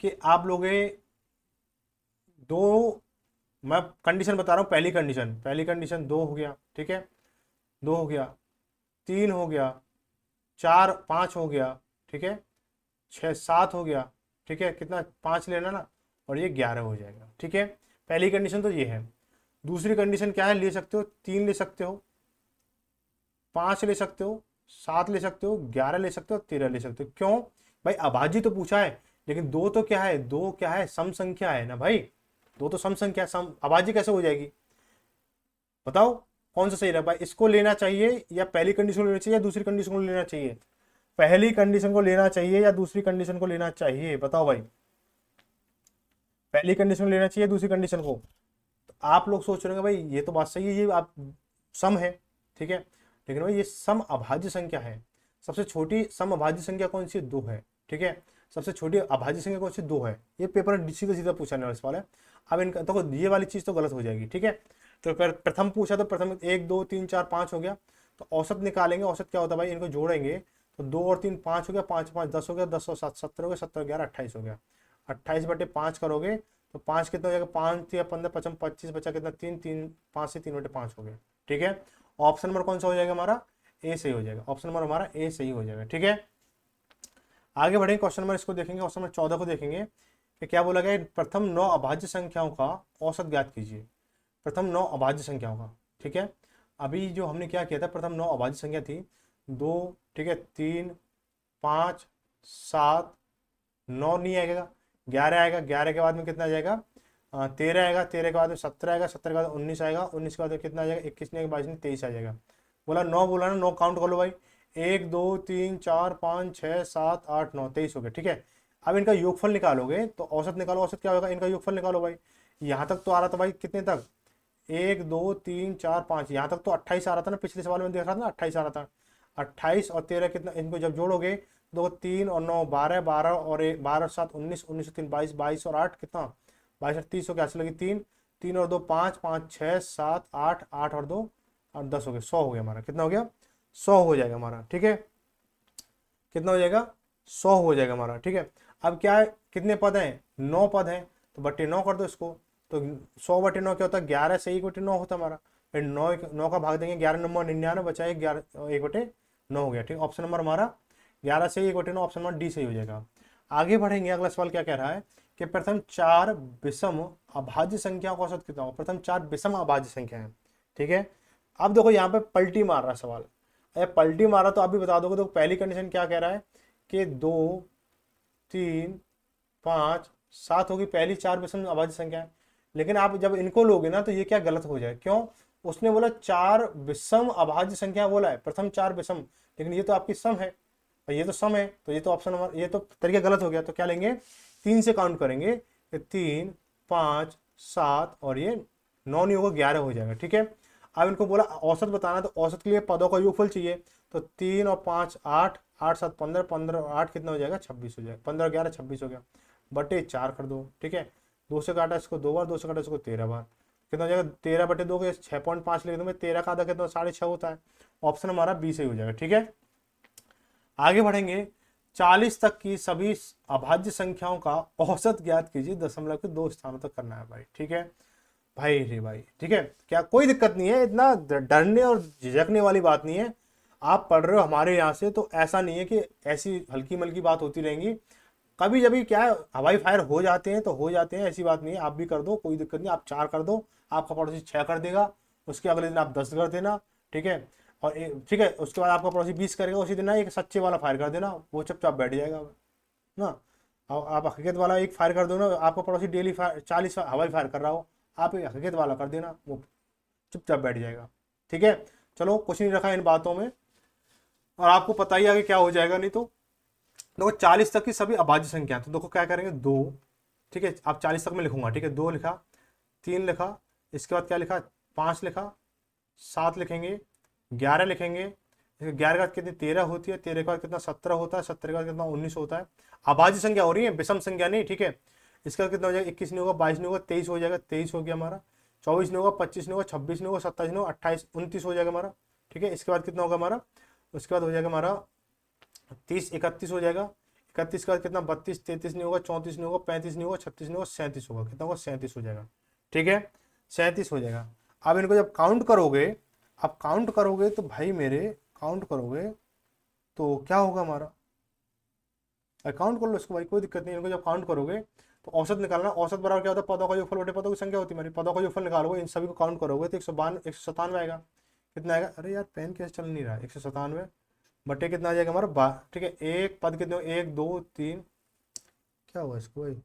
Speaker 1: कि आप लोगे दो, मैं कंडीशन बता रहा हूं, पहली कंडीशन 2 हो गया। ठीक है, 2 हो गया, 3 हो गया, 4 5 हो गया। ठीक है, 6 7 हो गया। ठीक है, कितना 5 लेना ना, और ये 11 हो जाएगा। ठीक है, पहली कंडीशन तो ये है। दूसरी कंडीशन क्या है, ले सकते हो 3 ले सकते हो, 5 ले सकते हो, 7 ले सकते हो, 11 ले सकते हो, 13 ले सकते हो। क्यों भाई, अभाज्य तो पूछा है, लेकिन 2 तो क्या है, 2 क्या है, सम संख्या है ना भाई, 2 तो सम संख्या, सम अभाज्य कैसे हो जाएगी, बताओ कौन सा सही रहा भाई, इसको लेना चाहिए या पहली कंडीशन को लेना चाहिए या दूसरी कंडीशन को लेना चाहिए, पहली कंडीशन को लेना चाहिए या दूसरी कंडीशन को लेना चाहिए, बताओ भाई, पहली कंडीशन को लेना चाहिए दूसरी कंडीशन को। तो आप लोग सोच रहे होंगे भाई ये तो बात सही है, ये आप सम है। ठीक है, लेकिन भाई ये सम अभाज्य संख्या है। सबसे छोटी सम अभाज्य संख्या कौन सी, 2 है। ठीक है, सबसे छोटी अभाज्य संख्या कौन सी, 2 है। ये पेपर में सीधा सीधा पूछाने वाला सवाल है। अब इनका तो ये वाली चीज तो गलत हो जाएगी। ठीक है, तो फिर प्रथम पूछा तो प्रथम 1 2 3 4 5 हो गया, तो औसत निकालेंगे। औसत क्या होता है भाई, इनको जोड़ेंगे तो 2 और 3 5 हो गया, 5 5 10 हो गया, 10 और 7 17 हो गया, 17 11 28 हो गया। 28/5 करोगे तो 5 कितना हो जाएगा, 5 या 15 55 25 बचा कितना, 3 3 5 से 3/5 हो गया। ठीक है, ऑप्शन नंबर कौन सा हो जाएगा हमारा, ए सही हो जाएगा। ऑप्शन नंबर हमारा ए सही हो जाएगा। ठीक है, आगे बढ़ेंगे, क्वेश्चन नंबर इसको देखेंगे, क्वेश्चन नंबर 14 को देखेंगे कि क्या बोला गया, प्रथम 9 अभाज्य संख्याओं का औसत ज्ञात कीजिए, प्रथम 9 अभाज्य संख्याओं का। ठीक है, अभी जो हमने क्या किया था, प्रथम 9 अभाज्य संख्या थी 2। ठीक है, 3 5 7 9 नहीं आएगा, 11 आएगा, 11 के बाद में कितना आ जाएगा, 13 आएगा, 13 के बाद में 17 आएगा, 17 के बाद 19 आएगा, 19 के बाद में कितना आ जाएगा, 21 नहीं, 22 नहीं, 23 आ जाएगा। बोला 9, बोला ना 9 काउंट कर लो भाई, 1 2 3 4 5 6 7 8 9 23 हो गया। ठीक है, अब इनका योगफल निकालोगे तो औसत निकालो, औसत क्या होगा, इनका योगफल निकालो भाई। यहाँ तक तो आ रहा था भाई, कितने तक, 1 2 3 4 5, यहाँ तक तो 28 आ रहा था ना, पिछले सवाल में देख रहा था ना 28 आ रहा था। 28 और 13 कितना, इनको जब जोड़ोगे दो 3 और 9 12, 12 और 12 और 7 19, 19 और 3 22, 22 और 8 कितना, 22 और 30 हो गया, ऐसे लगी 3 3 और 2 5 5 6 7 8 8 और 2 और 10 हो गया, 100 हो गया हमारा। कितना हो गया, 100 हो जाएगा हमारा। ठीक है, कितना हो जाएगा, 100 हो जाएगा हमारा। ठीक है, अब क्या है, कितने पद हैं, 9 पद हैं, तो बट्टे 9 कर दो इसको। तो 100/9 क्या होता है, 11 से 1/9 होता है हमारा। फिर 9 का भाग देंगे, 11 नंबर 99 बचा, 1/9 हो गया। ठीक, ऑप्शन नंबर हमारा 11 से 1/9, ऑप्शन नंबर डी सही हो जाएगा। आगे बढ़ेंगे, अगला सवाल क्या कह रहा है कि प्रथम 4 विषम अभाज्य संख्याओं का औसत कितना हो, प्रथम 4 विषम अभाज्य संख्या है। ठीक है, अब देखो यहाँ पे पलटी मार रहा है सवाल, अगर पलटी मारा तो आप भी बता दोगे। तो पहली कंडीशन क्या कह रहा है कि 2 3 5 7 होगी, पहली 4 विषम अभाज्य संख्या है। लेकिन आप जब इनको लोगे ना तो ये क्या गलत हो जाए, क्यों, उसने बोला 4 विषम अभाज्य संख्या बोला है, प्रथम 4 विषम, लेकिन ये तो आपकी सम है और ये तो सम है, तो ये तो ऑप्शन नंबर, ये तो तरीका गलत हो गया। तो क्या लेंगे, 3 से काउंट करेंगे, 3 5 7 और ये 9 नहीं होगा, 11 हो जाएगा। ठीक है, अब इनको बोला औसत बताना, तो औसत के लिए पदों का योगफल चाहिए। तो 3 और 5 8, 8 7 15, 15 और 8 कितना हो जाएगा, 26 हो जाएगा। 15 11 26 हो गया, बटे 4 कर दो। ठीक है, 2 से काटा इसको 2 बार, 2 से काटा इसको 13 बार, कितना हो जाएगा, 13 बटे 2 के 6.5 लिख दूंगा, 13 का आधा कितना 6.5 होता है। ऑप्शन हमारा बी सही हो जाएगा। ठीक है, आगे बढ़ेंगे। 40 तक की सभी अभाज्य संख्याओं का औसत ज्ञात कीजिए, दशमलव के 2 स्थानों तक करना है भाई। ठीक है भाई रे भाई, ठीक है, क्या कोई दिक्कत नहीं है, इतना डरने और झिझकने वाली बात नहीं है। आप पढ़ रहे हो हमारे यहाँ से, तो ऐसा नहीं है कि ऐसी हल्की मल्की बात होती रहेंगी। कभी जभी क्या है, हवाई फायर हो जाते हैं तो हो जाते हैं, ऐसी बात नहीं है। आप भी कर दो, कोई दिक्कत नहीं, आप 4 कर दो, आपका पड़ोसी 6 कर देगा, उसके अगले दिन आप 10 कर देना। ठीक है, और ठीक है, उसके बाद आपका पड़ोसी 20 करेगा, उसी दिन ना एक सच्चे वाला फायर कर देना, वो चुपचाप बैठ जाएगा ना। आप हकीकत वाला एक फायर कर दो ना, आपका पड़ोसी डेली 40 हवाई फायर कर रहा हो, आप एक हकीकत वाला कर देना, वो चुपचाप बैठ जाएगा। ठीक है, चलो कुछ नहीं रखा इन बातों में, और आपको पता ही आगे क्या हो जाएगा। नहीं तो देखो 40 तक की सभी अभाज्य संख्या, तो देखो क्या करेंगे, 2। ठीक है, आप 40 तक में लिखूंगा। ठीक है, 2 लिखा, 3 लिखा, इसके बाद क्या लिखा, 5 लिखा, 7 लिखेंगे, 11 लिखेंगे, 11 के बाद कितनी 13 होती है, 13 के बाद कितना 17 होता है, 17 के बाद कितना 19 होता है। अभाज्य संख्या हो रही है, विषम संख्या नहीं। ठीक है, इसका कितना हो जाएगा, 21 नहीं होगा, 22 नहीं होगा, 23 हो जाएगा, 23 हो गया हमारा, 24 नहीं होगा, 25 नहीं होगा, 26 नहीं होगा, 27 नहीं होगा, 28 29 हो जाएगा हमारा। ठीक है, इसके बाद कितना होगा हमारा, उसके बाद हो जाएगा हमारा 30 31 हो जाएगा, 31 के बाद कितना 32 33 नहीं होगा, 34 नहीं होगा, 35 नहीं होगा, 36 नहीं होगा, 37 होगा, कितना होगा 37 हो जाएगा। ठीक है, 37 हो जाएगा। अब इनको जब काउंट करोगे, अब काउंट करोगे तो भाई मेरे, काउंट करोगे तो क्या होगा हमारा, काउंट कर लो इसको भाई, कोई दिक्कत नहीं। इनको जब काउंट करोगे तो औसत निकालना, औसत बराबर क्या होता है, पदों का योगफल बटे पदों की संख्या होती है हमारी। पदों का योगफल निकालोगे, इन सभी को काउंट करोगे तो 197 आएगा। कितना आएगा, अरे यार पेन कैसे चल नहीं रहा है, 197 बटे कितना आ जाएगा हमारा ठीक है, एक पद कितने, 1 2 3, क्या हुआ इसको भाई,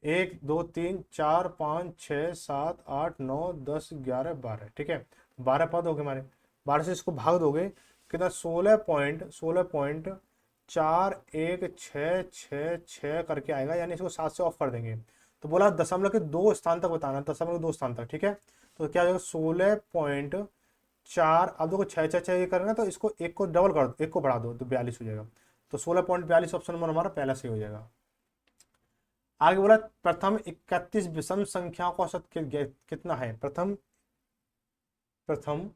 Speaker 1: 1 2 3 4 5 6 7 8 9 10 11 12। ठीक है, 12 पद हो गए हमारे, 12 से इसको भाग दोगे कितना, 16.4 1 6 6 6 करके आएगा, यानी इसको 7 से ऑफ कर देंगे। तो बोला दशमलव के 2 स्थान तक बताना, दशमलव के 2 स्थान तक। ठीक है, तो क्या हो जाएगा 16.4, अब देखो 6 6 6 ये करना, तो इसको एक को डबल कर दो, एक को बढ़ा दो तो 42 हो जाएगा। तो 16.42 ऑप्शन नंबर हमारा पहला सही हो जाएगा। आगे बोला प्रथम 31 विषम संख्याओं का औसत कितना है, प्रथम प्रथम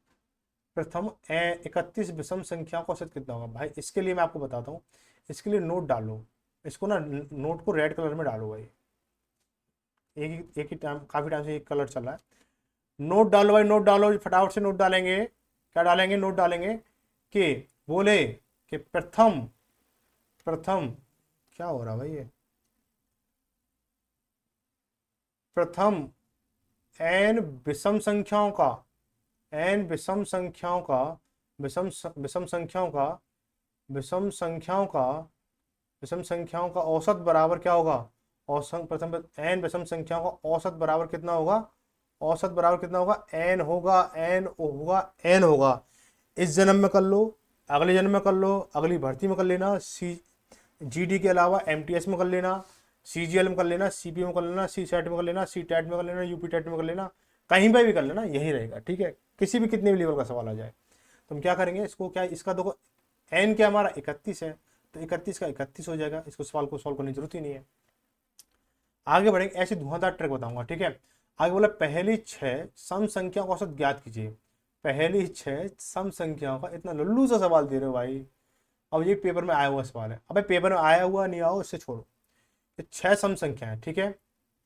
Speaker 1: प्रथम 31 विषम संख्याओं का औसत कितना होगा भाई। इसके लिए मैं आपको बताता हूँ, इसके लिए नोट डालो, इसको ना नोट को रेड कलर में डालो भाई, एक ही टाइम, काफी टाइम से एक कलर चल रहा है। नोट डालो भाई, नोट डालो, फटाफट से नोट डालेंगे। क्या डालेंगे, नोट डालेंगे कि बोले कि प्रथम प्रथम, क्या हो रहा भाई ये, प्रथम n विषम संख्याओं का, n विषम संख्याओं का, विषम संख्याओं का, विषम संख्याओं का, विषम संख्याओं का औसत बराबर क्या होगा, औसत प्रथम n विषम संख्याओं का औसत बराबर कितना होगा, औसत बराबर कितना होगा, n होगा, n होगा, n होगा। इस जन्म में कर लो, अगले जन्म में कर लो, अगली भर्ती में कर लेना, GD के अलावा MTS में कर लेना, CGL में कर लेना, CP में कर लेना, CSET में कर लेना, CTET में कर लेना, UP TET में कर लेना, कहीं पर भी कर लेना, यही रहेगा। ठीक है, किसी भी कितने भी लेवल का सवाल आ जाए तो हम क्या करेंगे, इसको क्या, इसका देखो n क्या हमारा 31 है, तो 31 का 31 हो जाएगा, इसको सवाल को सॉल्व करने की जरूरत ही नहीं है। आगे बढ़ेंगे, ऐसी धुआंधार ट्रिक बताऊंगा। ठीक है, आगे बोला पहली 6 सम संख्याओं का औसत ज्ञात कीजिए। पहली 6 सम संख्याओं का, इतना लुल्लू सा सवाल दे रहे हो भाई। अब ये पेपर में आया हुआ सवाल है, अबे पेपर में आया हुआ नहीं आओ इससे छोड़ो, ये 6 सम संख्या है। ठीक है,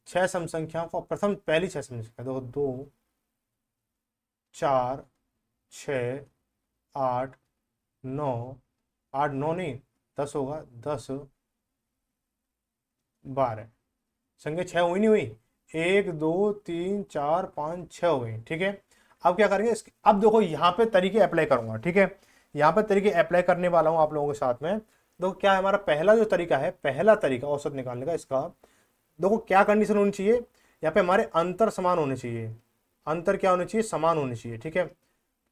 Speaker 1: 6 सम संख्याओं का प्रथम, पहली 6 सम संख्या देखो, 2 4 6 8 9, 8 9 नहीं 10 होगा, 10 12 संख्या 6 हुई नहीं हुई, 1 2 3 4 5 6 हो गई। ठीक है, अब क्या करेंगे, अब देखो यहाँ पे तरीके अप्लाई करूंगा। ठीक है, यहाँ पे तरीके अप्लाई करने वाला हूँ आप लोगों के साथ में। देखो क्या है हमारा पहला जो तरीका है, पहला तरीका औसत निकालने का, इसका देखो क्या कंडीशन होनी चाहिए, यहाँ पे हमारे अंतर समान होने चाहिए, अंतर क्या होना चाहिए, समान होनी चाहिए। ठीक है,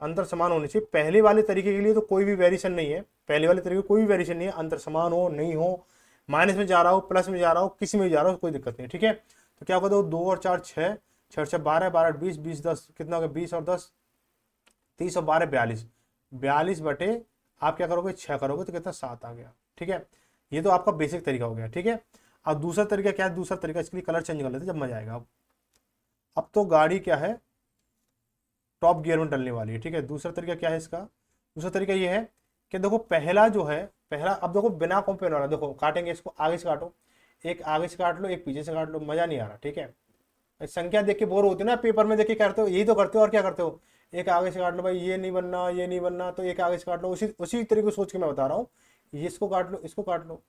Speaker 1: अंतर समान होनी चाहिए। पहले वाले तरीके के लिए तो कोई भी वेरिएशन नहीं है, पहले वाले तरीके कोई भी वेरिएशन नहीं है, अंतर समान हो नहीं हो, माइनस में जा रहा हो प्लस में जा रहा हो, किसी में जा रहा हो, कोई दिक्कत नहीं। ठीक है, तो क्या होगा, दो 2 और 4 6, 6 12, 12 20, 20 10 कितना हो गया, 20 और 10 30 और 12 42, 42 बटे आप क्या करोगे 6 करोगे तो कितना 7 आ गया। ठीक है, ये तो आपका बेसिक तरीका हो गया। ठीक है, अब दूसरा तरीका क्या है, दूसरा तरीका इसके लिए कलर चेंज कर लेते हैं जब मजा आएगा। अब तो गाड़ी क्या है, टॉप गियर में डलने वाली है। ठीक है, दूसरा तरीका क्या है इसका, दूसरा तरीका ये है कि देखो पहला जो है, पहला अब देखो बिना कंपेयर वाला, देखो काटेंगे इसको, आगे से काटो, एक आगे से काट लो एक पीछे से काट लो, मजा नहीं आ रहा। ठीक है, संख्या देख के बोर होती है ना, पेपर में देख के करते हो, यही तो करते हो और क्या करते हो, एक आगे से काट लो भाई, ये नहीं बनना ये नहीं बनना, तो एक आगे से काट लो, उसी उसी तरीके को सोच के मैं बता रहा हूँ। ये इसको काट लो, इसको काट लो,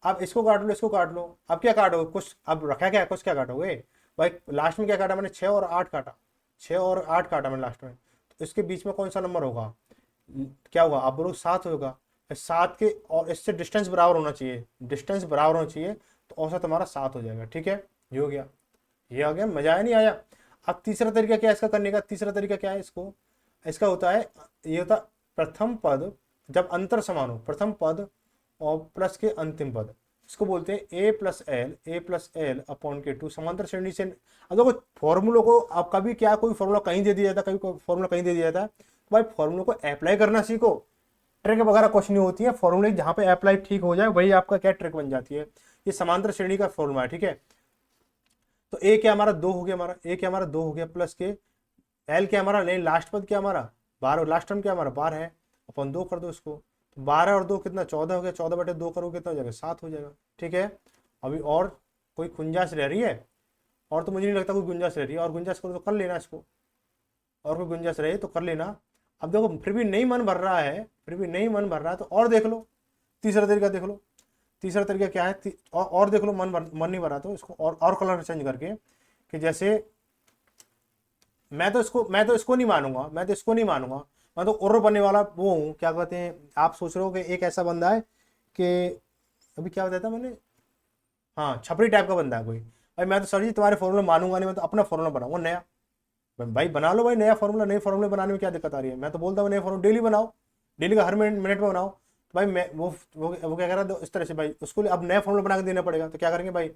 Speaker 1: अब इसको काट लो, इसको काट लो, अब क्या काटोगे, कुछ अब रखा क्या है, कुछ क्या काटोगे भाई, लास्ट में क्या काटा मैंने, 6 और 8 काटा, 6 और 8 काटा मैंने लास्ट में, तो इसके बीच में कौन सा नंबर होगा, क्या होगा, आप बोलो 7 होगा। 7 के और इससे डिस्टेंस बराबर होना चाहिए, डिस्टेंस बराबर होना चाहिए, तो औसत हमारा 7 हो जाएगा। ठीक है, ये हो गया, ये आ गया, मजा आया नहीं आया। अब तीसरा तरीका क्या है इसका करने का, तीसरा तरीका क्या है इसको, इसका होता है, ये होता है प्रथम पद जब अंतर समान हो, प्रथम पद और प्लस के अंतिम पद, इसको बोलते हैं a+l अपॉन के टू, समांतर श्रेणी से। अब देखो फॉर्मूलों को आप कभी क्या, कोई फॉर्मूला कहीं दे दिया जाता, कभी कोई फॉर्मूला कहीं दे दिया जाता है, तो भाई फॉर्मूलों को अप्लाई करना सीखो। ट्रिक वगैरह कुछ नहीं होती है, फॉर्मूले जहाँ पे अप्लाई ठीक हो जाए वही आपका क्या ट्रिक बन जाती है। ये समांतर श्रेणी का फॉर्मूला है। ठीक है, तो ए क्या हमारा 2 हो गया, हमारा ए क्या हमारा 2 हो गया, प्लस के एल क्या हमारा, नहीं लास्ट पद क्या हमारा 12, लास्ट टर्म क्या हमारा 12 है, अपन 2 कर दो इसको, तो 12 और 2 कितना 14 हो गया, 14 बटे 2 करो कितना हो जाएगा 7 हो जाएगा। ठीक है, अभी और कोई गुंजाइश रह रही है, और तो मुझे नहीं लगता कोई गुंजाइश रह रही है, और गुंजाइश करो तो कर लेना इसको, और कोई गुंजाइश रहे तो कर लेना। अब देखो फिर भी नहीं मन भर रहा है, फिर भी नहीं मन भर रहा है तो और देख लो, तीसरा तरीका देख लो, तीसरा तरीका क्या है, और देख लो, मन नहीं भरा तो इसको और कलर चेंज करके, कि जैसे मैं तो इसको नहीं मानूंगा, मैं तो इसको नहीं मानूंगा, मैं तो और बनने वाला वो हूँ, क्या कहते हैं, आप सोच रहे हो कि एक ऐसा बंदा है कि अभी क्या बताया था मैंने, हाँ छपरी टाइप का बंदा है कोई, भाई मैं तो सर जी तुम्हारे फॉर्मूला मानूंगा नहीं, मैं तो अपना फॉर्मूला बनाऊंगा नया। भाई बना लो भाई नया फॉर्मूला, नए फॉर्मूले बनाने में क्या दिक्कत आ रही है, मैं तो बोलता हूँ नए फॉर्मूला डेली बनाओ, डेली का हर मिनट में बनाओ। तो भाई मैं वो क्या कह रहा था इस तरह से, भाई उसको अब नया फॉर्मूला बना के देना पड़ेगा, तो क्या करेंगे भाई,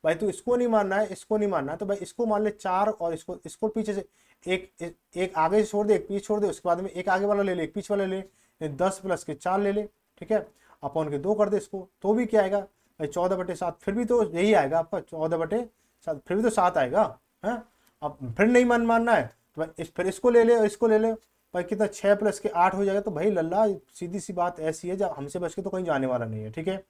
Speaker 1: भाई तू इसको नहीं मानना है, इसको नहीं मानना है, तो भाई इसको मान ले 4, और इसको पीछे से एक आगे से छोड़ दे, एक पीछे छोड़ दे, उसके बाद में एक आगे वाला ले ले, एक पीछे वाला ले ले, 10 प्लस के 4 ले ले। ठीक है, अपॉन के 2 कर दे इसको, तो भी क्या आएगा भाई 14/7, फिर भी तो यही आएगा आपका 14/7, फिर भी तो 7 आएगा है। अब फिर नहीं मानना है तो भाई फिर इसको ले ले और इसको ले ले, भाई कितना 6 प्लस के 8 हो जाएगा। तो भाई लल्ला सीधी सी बात ऐसी है, जब हमसे बच के तो कहीं जाने वाला नहीं है। ठीक है,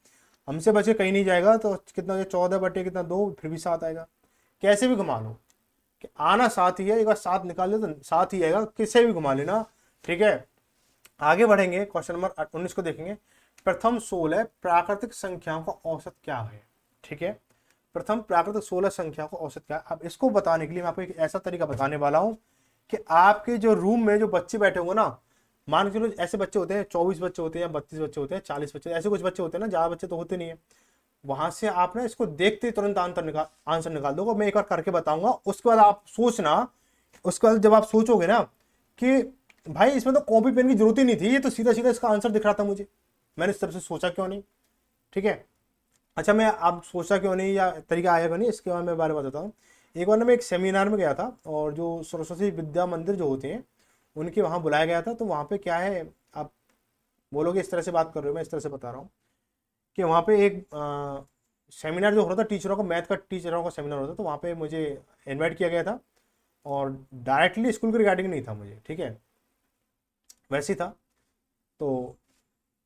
Speaker 1: हमसे बच के कहीं नहीं जाएगा, तो कितना हो जाए 14 बटे कितना 2, फिर भी 7 आएगा। कैसे भी घुमा लो कि आना 7 ही है, एक बार 7 निकाल ले तो 7 ही आएगा, किसे भी घुमा लेना। ठीक है, आगे बढ़ेंगे, क्वेश्चन नंबर 19 को देखेंगे। प्रथम 16 प्राकृतिक संख्याओं का औसत क्या है। ठीक है, प्रथम प्राकृतिक 16 संख्याओं का औसत क्या है। अब इसको बताने के लिए मैं आपको एक ऐसा तरीका बताने वाला हूं कि आपके जो रूम में जो बच्चे बैठे होंगे ना, मान के चलो ऐसे बच्चे होते हैं 24 बच्चे होते हैं या 32 बच्चे होते हैं, 40 बच्चे, ऐसे कुछ बच्चे होते हैं ना, ज्यादा बच्चे तो होते नहीं है। वहां से आप ना इसको देखते तुरंत आंसर निकाल दोगे। मैं एक बार करके बताऊंगा, उसके बाद आप सोचना, उसके बाद जब आप सोचोगे ना कि भाई इसमें तो कॉपी पेन की जरूरत ही नहीं थी, ये तो सीधा सीधा इसका आंसर दिख रहा था मुझे, मैंने इस तरफ से सोचा क्यों नहीं। ठीक है, अच्छा मैं अब सोचा क्यों नहीं या तरीका आया क्यों नहीं, इसके बाद मैं बारे में बताता हूँ। एक बार ना मैं एक सेमिनार में गया था, और जो सरस्वती विद्या मंदिर जो होते हैं उनके वहाँ बुलाया गया था। तो वहाँ पे क्या है, आप बोलोगे इस तरह से बात कर रहे हो, मैं इस तरह से बता रहा हूँ कि वहाँ पे एक सेमिनार जो हो रहा था टीचरों का, मैथ का टीचरों का सेमिनार होता था, तो वहाँ पे मुझे इनवाइट किया गया था, और डायरेक्टली स्कूल के रिगार्डिंग नहीं था मुझे। ठीक है, वैसे ही था। तो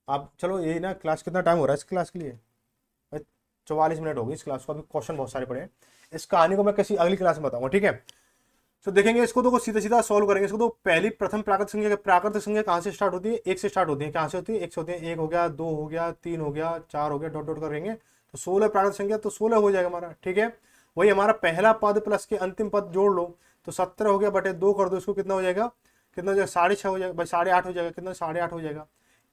Speaker 1: आप चलो यही ना, क्लास कितना टाइम हो रहा है इस क्लास के लिए, 44 मिनट हो गई इस क्लास को, अभी क्वेश्चन बहुत सारे पड़े हैं। इस कहानी को मैं किसी अगली क्लास में बताऊंगा। ठीक है, तो देखेंगे इसको, तो सीधा सीधा सॉल्व करेंगे इसको। तो पहली प्रथम प्राकृतिक संख्या कहाँ से स्टार्ट होती है, एक से स्टार्ट होती है। कहाँ से होती है, एक से होती है। एक हो गया, 2 हो गया, 3 हो गया, 4 हो गया, डॉट डॉट करेंगे तो 16 प्राकृतिक संख्या, तो 16 हो जाएगा हमारा। ठीक है, वही हमारा पहला पद प्लस के अंतिम पद जोड़ लो, तो 17 हो गया, बटे 2 कर दो, इसको कितना हो जाएगा, कितना हो जाएगा 6.5 हो जाएगा भाई, 8.5 हो जाएगा, कितना 8.5 हो जाएगा।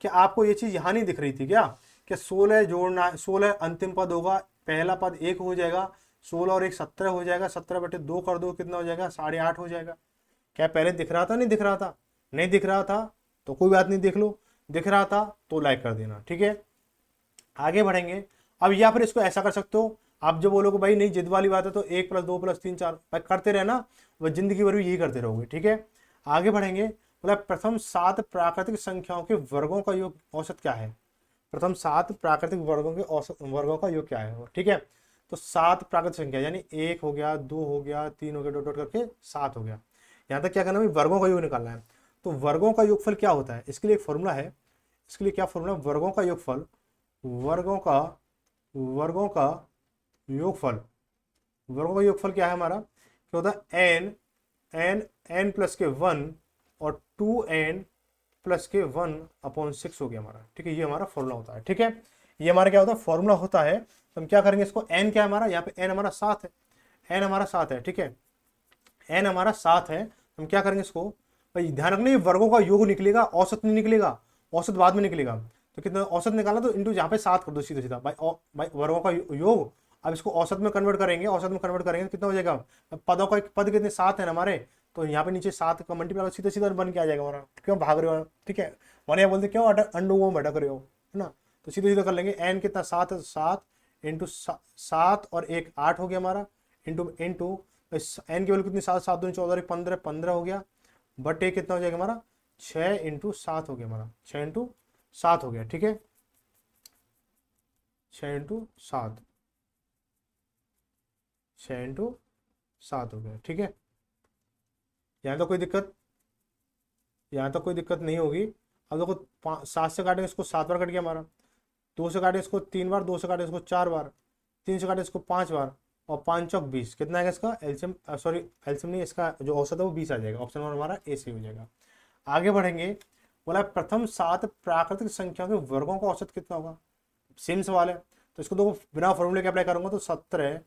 Speaker 1: क्या आपको ये चीज यहाँ नहीं दिख रही थी क्या, कि 16 जोड़ना, 16 अंतिम पद होगा, पहला पद 1 हो जाएगा, 16 और 1 17 हो जाएगा, 17 बटे 2 कर दो, कितना हो जाएगा 8.5 हो जाएगा। क्या पहले दिख रहा था, नहीं दिख रहा था? नहीं दिख रहा था तो कोई बात नहीं, देख लो। दिख रहा था तो लाइक कर देना, ठीक है। आगे बढ़ेंगे। अब या फिर इसको ऐसा कर सकते हो, आप जो बोलोगे भाई नहीं जिद वाली बात है तो 1+2+3 4 भाई करते रहना, वह जिंदगी भर भी यही करते रहोगे, ठीक है। आगे बढ़ेंगे। बोला प्रथम 7 प्राकृतिक संख्याओं के वर्गों का योग औसत क्या है? प्रथम 7 प्राकृतिक वर्गों के औसत वर्गों का योग क्या है वो, ठीक है। तो 7 प्राकृतिक संख्या यानी 1 हो गया, 2 हो गया, 3 हो गया, डॉट डॉट करके 7 हो गया। यहाँ तक क्या करना है भाई, वर्गों का योग निकालना है। तो वर्गों का योगफल क्या होता है, इसके लिए एक फॉर्मूला है। इसके लिए क्या फॉर्मूला है? वर्गों का योगफल, वर्गों का योगफल, वर्गों का योगफल क्या है हमारा? क्या होता है? एन प्लस के 1 और 2n+1/6 हो गया हमारा, ठीक है। ये हमारा फॉर्मूला होता है, ठीक है। ये हमारा क्या होता है? फॉर्मूला होता है। तो हम क्या करेंगे इसको, n क्या है हमारा, यहाँ पे n हमारा 7 है, n हमारा 7 है, ठीक है। n हमारा 7 है। हम क्या करेंगे इसको, भाई ध्यान रखना ये वर्गों का योग निकलेगा, औसत नहीं निकलेगा, औसत बाद में निकलेगा। तो कितना औसत निकालना, तो इंटू यहाँ पे 7 कर दो सीधा सीधा भाई, भाई वर्गों का योग। अब इसको औसत में कन्वर्ट करेंगे, औसत में कन्वर्ट करेंगे तो कितना हो जाएगा? पदों का पद कितने 7 है ना हमारे, तो यहाँ पे नीचे 7 का मल्टीप्लाई सीधा सीधा बन के आ जाएगा हमारा। क्यों भाग रहे हो, ठीक है। माने बोलते क्यों अंडू वो भटक रहे हो, है ना। तो सीधा सीधा कर लेंगे। एन कितना 7 है, 7 इंटू 7 और 1 8 हो गया हमारा, इंटू इंटू एन की वैल्यू कितनी 7, 7 दूनी 14, 15 15 हो गया, बट एक कितना हो जाएगा हमारा 6 × 7 हो गया हमारा, 6 × 7 हो गया, ठीक है। 6 × 7, 6 × 7 हो गया, ठीक है। यहाँ तो कोई दिक्कत, यहाँ तक कोई दिक्कत नहीं होगी। अब देखो 7 से काटेंगे इसको 7 बार कट गया हमारा, 2 से काटेंगे इसको 3 बार, 2 से काटेंगे इसको 4 बार, 3 से काटेंगे इसको 5 बार, और 5 चौक 20 कितना आएगा इसका एल्सियम, सॉरी एल्सियम नहीं, इसका जो औसत है वो 20 आ जाएगा। ऑप्शन 1 हमारा ए सही हो जाएगा। आगे बढ़ेंगे। बोला प्रथम 7 प्राकृतिक संख्याओं के वर्गों का औसत कितना होगा? सेम सवाल है। तो इसको देखो बिना फॉर्मूले के अप्लाई करूंगा तो 17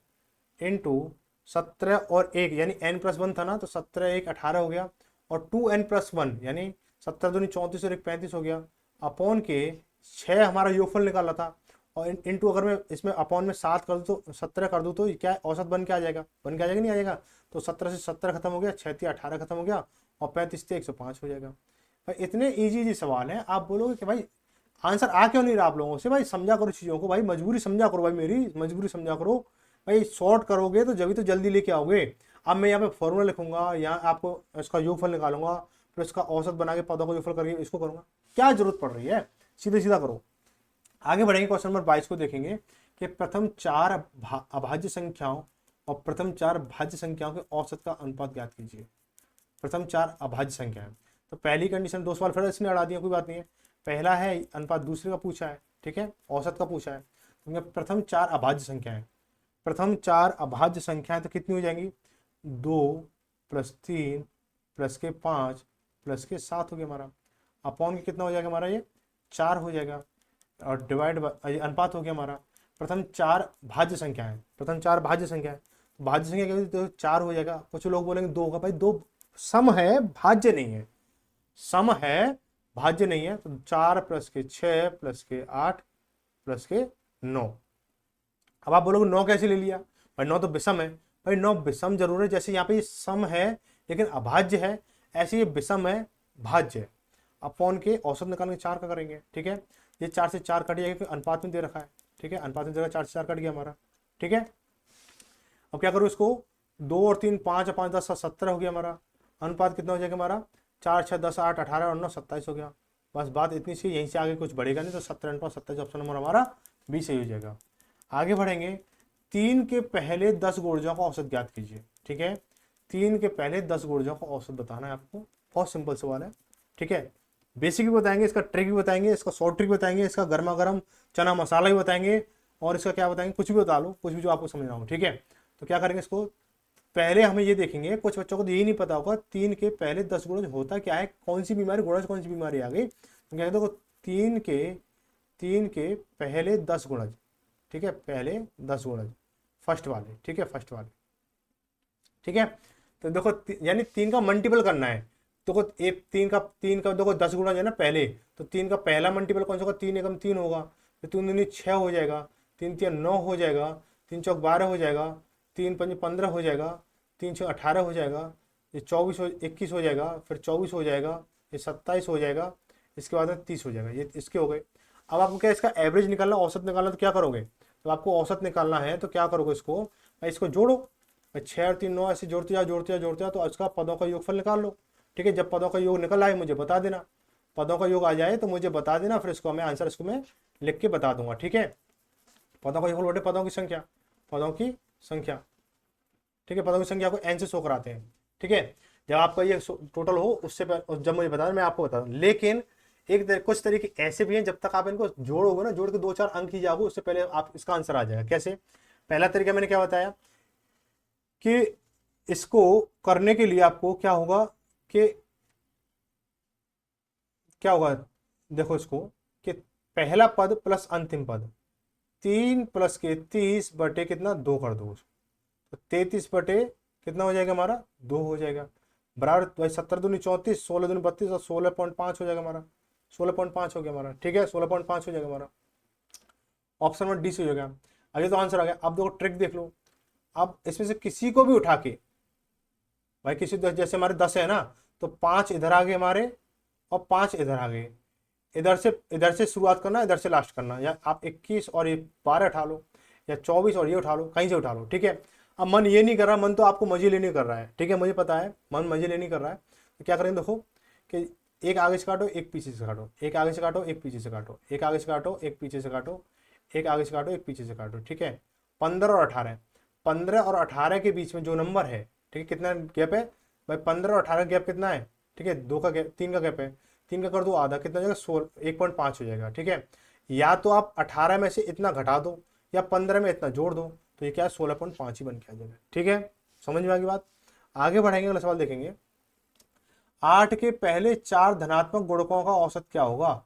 Speaker 1: इंटू 17 और 1 यानी n+1 था ना, तो 17 1 18 हो गया, और 2n+1 यानी 17 दूनी 34 और 1 35 हो गया, अपॉन के 6 हमारा योगफल निकाला था, और इंटू अगर मैं इसमें अपॉन में 7 कर दूँ तो 17 कर दूँ तो क्या औसत बन के आ जाएगा, बन के आ जाएगा नहीं आ जाएगा। तो 17 से 17 खत्म हो गया, 6 18 खत्म हो गया, और 35 से 105 हो जाएगा। भाई इतने इजी सवाल हैं, आप बोलोगे कि भाई आंसर आ क्यों नहीं रहा आप लोगों से? भाई समझा करो चीज़ों को, भाई मजबूरी समझा करो, भाई मेरी मजबूरी समझा करो। भाई शॉर्ट करोगे तो जब तो जल्दी लेके आओगे। अब मैं यहाँ पे फॉर्मूला लिखूंगा, यहाँ आपको इसका योगफल निकालूंगा, फिर इसका औसत बना के पदों का योगफल करके इसको करूंगा, क्या जरूरत पड़ रही है? सीधे सीधा करो। आगे बढ़ेंगे, क्वेश्चन नंबर 22 को देखेंगे कि प्रथम 4 अभाज्य संख्याओं और प्रथम 4 भाज्य संख्याओं के औसत का अनुपात ज्ञात कीजिए। प्रथम 4 अभाज्य संख्या है, तो पहली कंडीशन 2 सवाल फिर इसने अड़ा दिया, कोई बात नहीं है। पहला है अनुपात, दूसरे का पूछा है, ठीक है, औसत का पूछा है। तो प्रथम 4 अभाज्य संख्या है, प्रथम 4 अभाज्य संख्याएं तो कितनी हो जाएंगी? 2 + 3 + 5 + 7 हो गया हमारा, अपॉन के कितना हो जाएगा हमारा, ये 4 हो जाएगा, और डिवाइड अनुपात हो गया हमारा। प्रथम 4 भाज्य संख्या है, प्रथम 4 भाज्य संख्या है, भाज्य संख्या क्या होगी? तो 4 हो जाएगा। कुछ लोग बोलेंगे 2 होगा, भाई 2 सम है भाज्य नहीं है, सम है भाज्य नहीं है। तो 4 + के 6 + के 8 + के 9। अब आप बोलोगे 9 कैसे ले लिया? भाई 9 तो विषम है। भाई 9 विषम जरूर है, जैसे यहाँ पे ये सम है लेकिन अभाज्य है, ऐसे ये विषम है भाज्य है। अपॉन के औसत निकालने 4 का करेंगे, ठीक है। ये 4 से 4 कट जाएगा, अनुपात में दे रखा है, ठीक है, अनुपात में दे रखा है, 4 से 4 कट गया हमारा, ठीक है। अब क्या करूँ इसको, 2 और 3 5 और 5 10 17 हो गया हमारा, अनुपात कितना हो जाएगा हमारा 4 6 10 8 18 और 9 27 हो गया। बस बात इतनी सी, यहीं से आगे कुछ बढ़ेगा नहीं, तो 17 × 27 ऑप्शन नंबर हमारा बी सही हो जाएगा। आगे बढ़ेंगे। 3 के पहले 10 गुणजों का औसत ज्ञात कीजिए, ठीक है। 3 के पहले 10 गुणजों का औसत बताना है आपको, बहुत सिंपल सवाल है, ठीक है। बेसिक भी बताएंगे, इसका ट्रिक भी बताएंगे, इसका शॉर्ट ट्रिक बताएंगे, इसका गर्मा गर्म चना मसाला भी बताएंगे, और इसका क्या बताएंगे, कुछ भी बता लो, कुछ भी जो आपको समझना हो, ठीक है। तो क्या करेंगे इसको, पहले हमें ये देखेंगे, कुछ बच्चों को यही नहीं पता होगा 3 के पहले 10 गुणज होता क्या है, कौन सी बीमारी, गुणज कौन सी बीमारी आ गई। तो क्या देखो 3 के पहले 10 गुणज, ठीक है, पहले 10 गुणज फर्स्ट वाले, ठीक है, फर्स्ट वाले, ठीक है। तो देखो यानी 3 का मल्टीपल करना है, देखो एक 3 का देखो 10 गुणज है ना पहले, तो 3 का पहला मल्टीपल कौन सा होगा, 3 एकम 3 होगा, तो 3 दूनी 6 हो जाएगा, 3 3 9 हो जाएगा, 3 चौक 12 हो जाएगा, 3 5 15 हो जाएगा, 3 6 18 हो जाएगा, ये 21 हो जाएगा, फिर 24 हो जाएगा, ये 27 हो जाएगा, इसके बाद में 30 हो जाएगा। ये इसके हो गए। अब आपको क्या इसका एवरेज निकालना, औसत निकालना, तो क्या करोगे, तो आपको औसत निकालना है तो क्या करोगे, इसको जोड़ो। 6 और 3 9 ऐसे जोड़ते जाओ जोड़ते जाओ जोड़ते जाओ, तो इसका पदों का योगफल निकाल लो। ठीक है, जब पदों का योग निकल आए मुझे बता देना, पदों का योग आ जाए तो मुझे बता देना, फिर इसको मैं आंसर इसको मैं लिख के बता दूंगा। ठीक है, पदों का योगफल बटे पदों की संख्या, पदों की संख्या। ठीक है, पदों की संख्या को n से शो कराते हैं। ठीक है, जब आपका ये टोटल हो उससे जब मुझे बता मैं आपको बता दूं। लेकिन कुछ तरीके ऐसे भी हैं, जब तक आप इनको जोड़ोगे ना, जोड़ के 2 4 अंक ही जाओगे, उससे पहले आप इसका आंसर आ जाएगा। कैसे, पहला तरीका मैंने क्या बताया कि इसको करने के लिए आपको क्या होगा कि क्या होगा, देखो इसको कि पहला पद प्लस अंतिम पद 3 प्लस के 30 बटे कितना 2 कर दो, तो 33 बटे कितना हो जाएगा हमारा 2 हो जाएगा, बराबर भाई 17 दूनी 34, 16 दूनी 32 और 16.5 हो जाएगा हमारा, 16.5 हो गया हमारा। ठीक है, 16.5 हो जाएगा हमारा, ऑप्शन 1 डी से हो गया। आगे तो आंसर आ गया। अब देखो ट्रिक देख लो, अब इसमें से किसी को भी उठा के, भाई किसी जैसे हमारे 10 है ना, तो 5 इधर आ गए हमारे और 5 इधर आ गए, इधर से शुरुआत करना, इधर से लास्ट करना, या आप 21 और ये 12 उठा लो, या 24 और ये उठा लो, कहीं से उठा लो। ठीक है, अब मन ये नहीं कर रहा, मन तो आपको मजे लेने कर रहा है। ठीक है, मुझे पता है मन मजे लेने कर रहा है, तो क्या करेंगे देखो कि एक आगे से काटो, एक पीछे से काटो, एक आगे से काटो, एक पीछे से काटो, एक आगे से काटो, एक पीछे से काटो, एक आगे से काटो, एक पीछे से काटो। ठीक है, 15 और 18, 15 और 18 के बीच में जो नंबर है, ठीक है, कितना गैप है भाई, 15 और 18 गैप कितना है, ठीक है, 2 का गैप, 3 का गैप है, 3 का कर दो आधा, कितना हो जाएगा 16, 1.5 हो जाएगा। ठीक है, या तो आप 18 में से इतना घटा दो, या 15 में इतना जोड़ दो, तो ये क्या है 16.5 ही बन के आ जाएगा। ठीक है, समझ में आ गई बात। आगे बढ़ेंगे, अगला सवाल देखेंगे। 8 के पहले 4 धनात्मक गुणकों का औसत क्या होगा।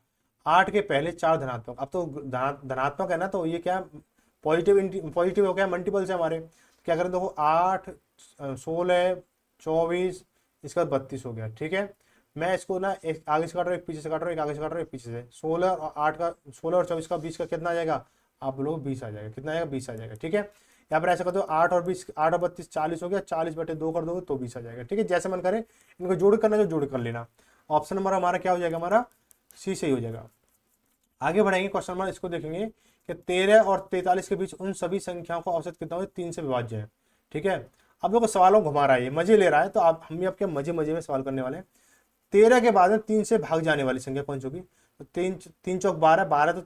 Speaker 1: 8 के पहले 4 धनात्मक, अब तो धनात्मक है ना, तो ये क्या पॉजिटिव पॉजिटिव हो गया, मल्टीपल से हमारे, क्या करें देखो 8 16 24, इसका 32 हो गया। ठीक है, मैं इसको ना एक आगे से काट रहा हूँ, एक पीछे से काट रहा हूँ, एक आगे से काट रहा हूँ, एक पीछे से, 16 और 8 का 16 और 24 का 20 का कितना आ जाएगा, आप लोग 20 आ जाएगा, कितना आएगा 20 आ जाएगा। ठीक है, यहाँ पर ऐसा कर दो 8 और 20, 8 और 32 40 हो गया, 40 बटे 2 कर दोगे तो 20 आ जाएगा। ठीक है, जैसे मन करे इनको जोड़ करना, जो जोड़ कर लेना। ऑप्शन नंबर हमारा क्या हो जाएगा, हमारा सी सही हो जाएगा। आगे बढ़ेंगे, क्वेश्चन नंबर इसको देखेंगे कि 13 और 43 के बीच उन सभी संख्याओं का औसत कितना हो, 3 से विभाज्य है। ठीक है, अब देखो सवालों को घुमा रहा है, ये मजे ले रहा है, तो आप हम भी आपके मजे मजे में सवाल करने वाले हैं। 13 के बाद में 3 से भाग जाने वाली संख्या कौन सी होगी, तो 3 चौक 12, 12 तो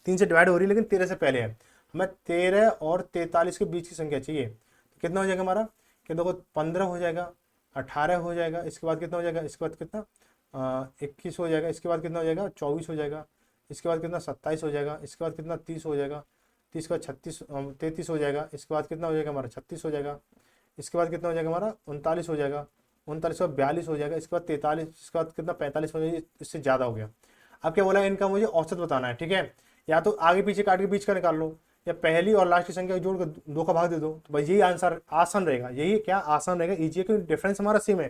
Speaker 1: 3 से डिवाइड हो रही है, लेकिन 13 से पहले है। हमें 13 और 43 के बीच की संख्या चाहिए, तो कितना हो जाएगा हमारा, कि देखो 15 हो जाएगा, 18 हो जाएगा, इसके बाद कितना हो जाएगा, इसके बाद कितना 21 हो जाएगा, इसके बाद कितना हो जाएगा 24 हो जाएगा, इसके बाद कितना 27 हो जाएगा, इसके बाद कितना 30 हो जाएगा, 30 का 36 33 हो जाएगा, इसके बाद कितना हो जाएगा हमारा 36 हो जाएगा, इसके बाद कितना हो जाएगा हमारा 39 हो जाएगा, 39 का 42 हो जाएगा, इसके बाद 43, इसके बाद कितना 45 हो जाएगा, इससे ज़्यादा हो गया। अब क्या बोला है, इनका मुझे औसत बताना है। ठीक है, या तो आगे पीछे काट के बीच का निकाल लो, या पहली और लास्ट की संख्या जोड़ कर 2 का भाग दे दो, तो भाई यही आंसर आसान रहेगा, यही क्या आसान रहेगा, ईजी है, क्योंकि डिफरेंस हमारा सेम है।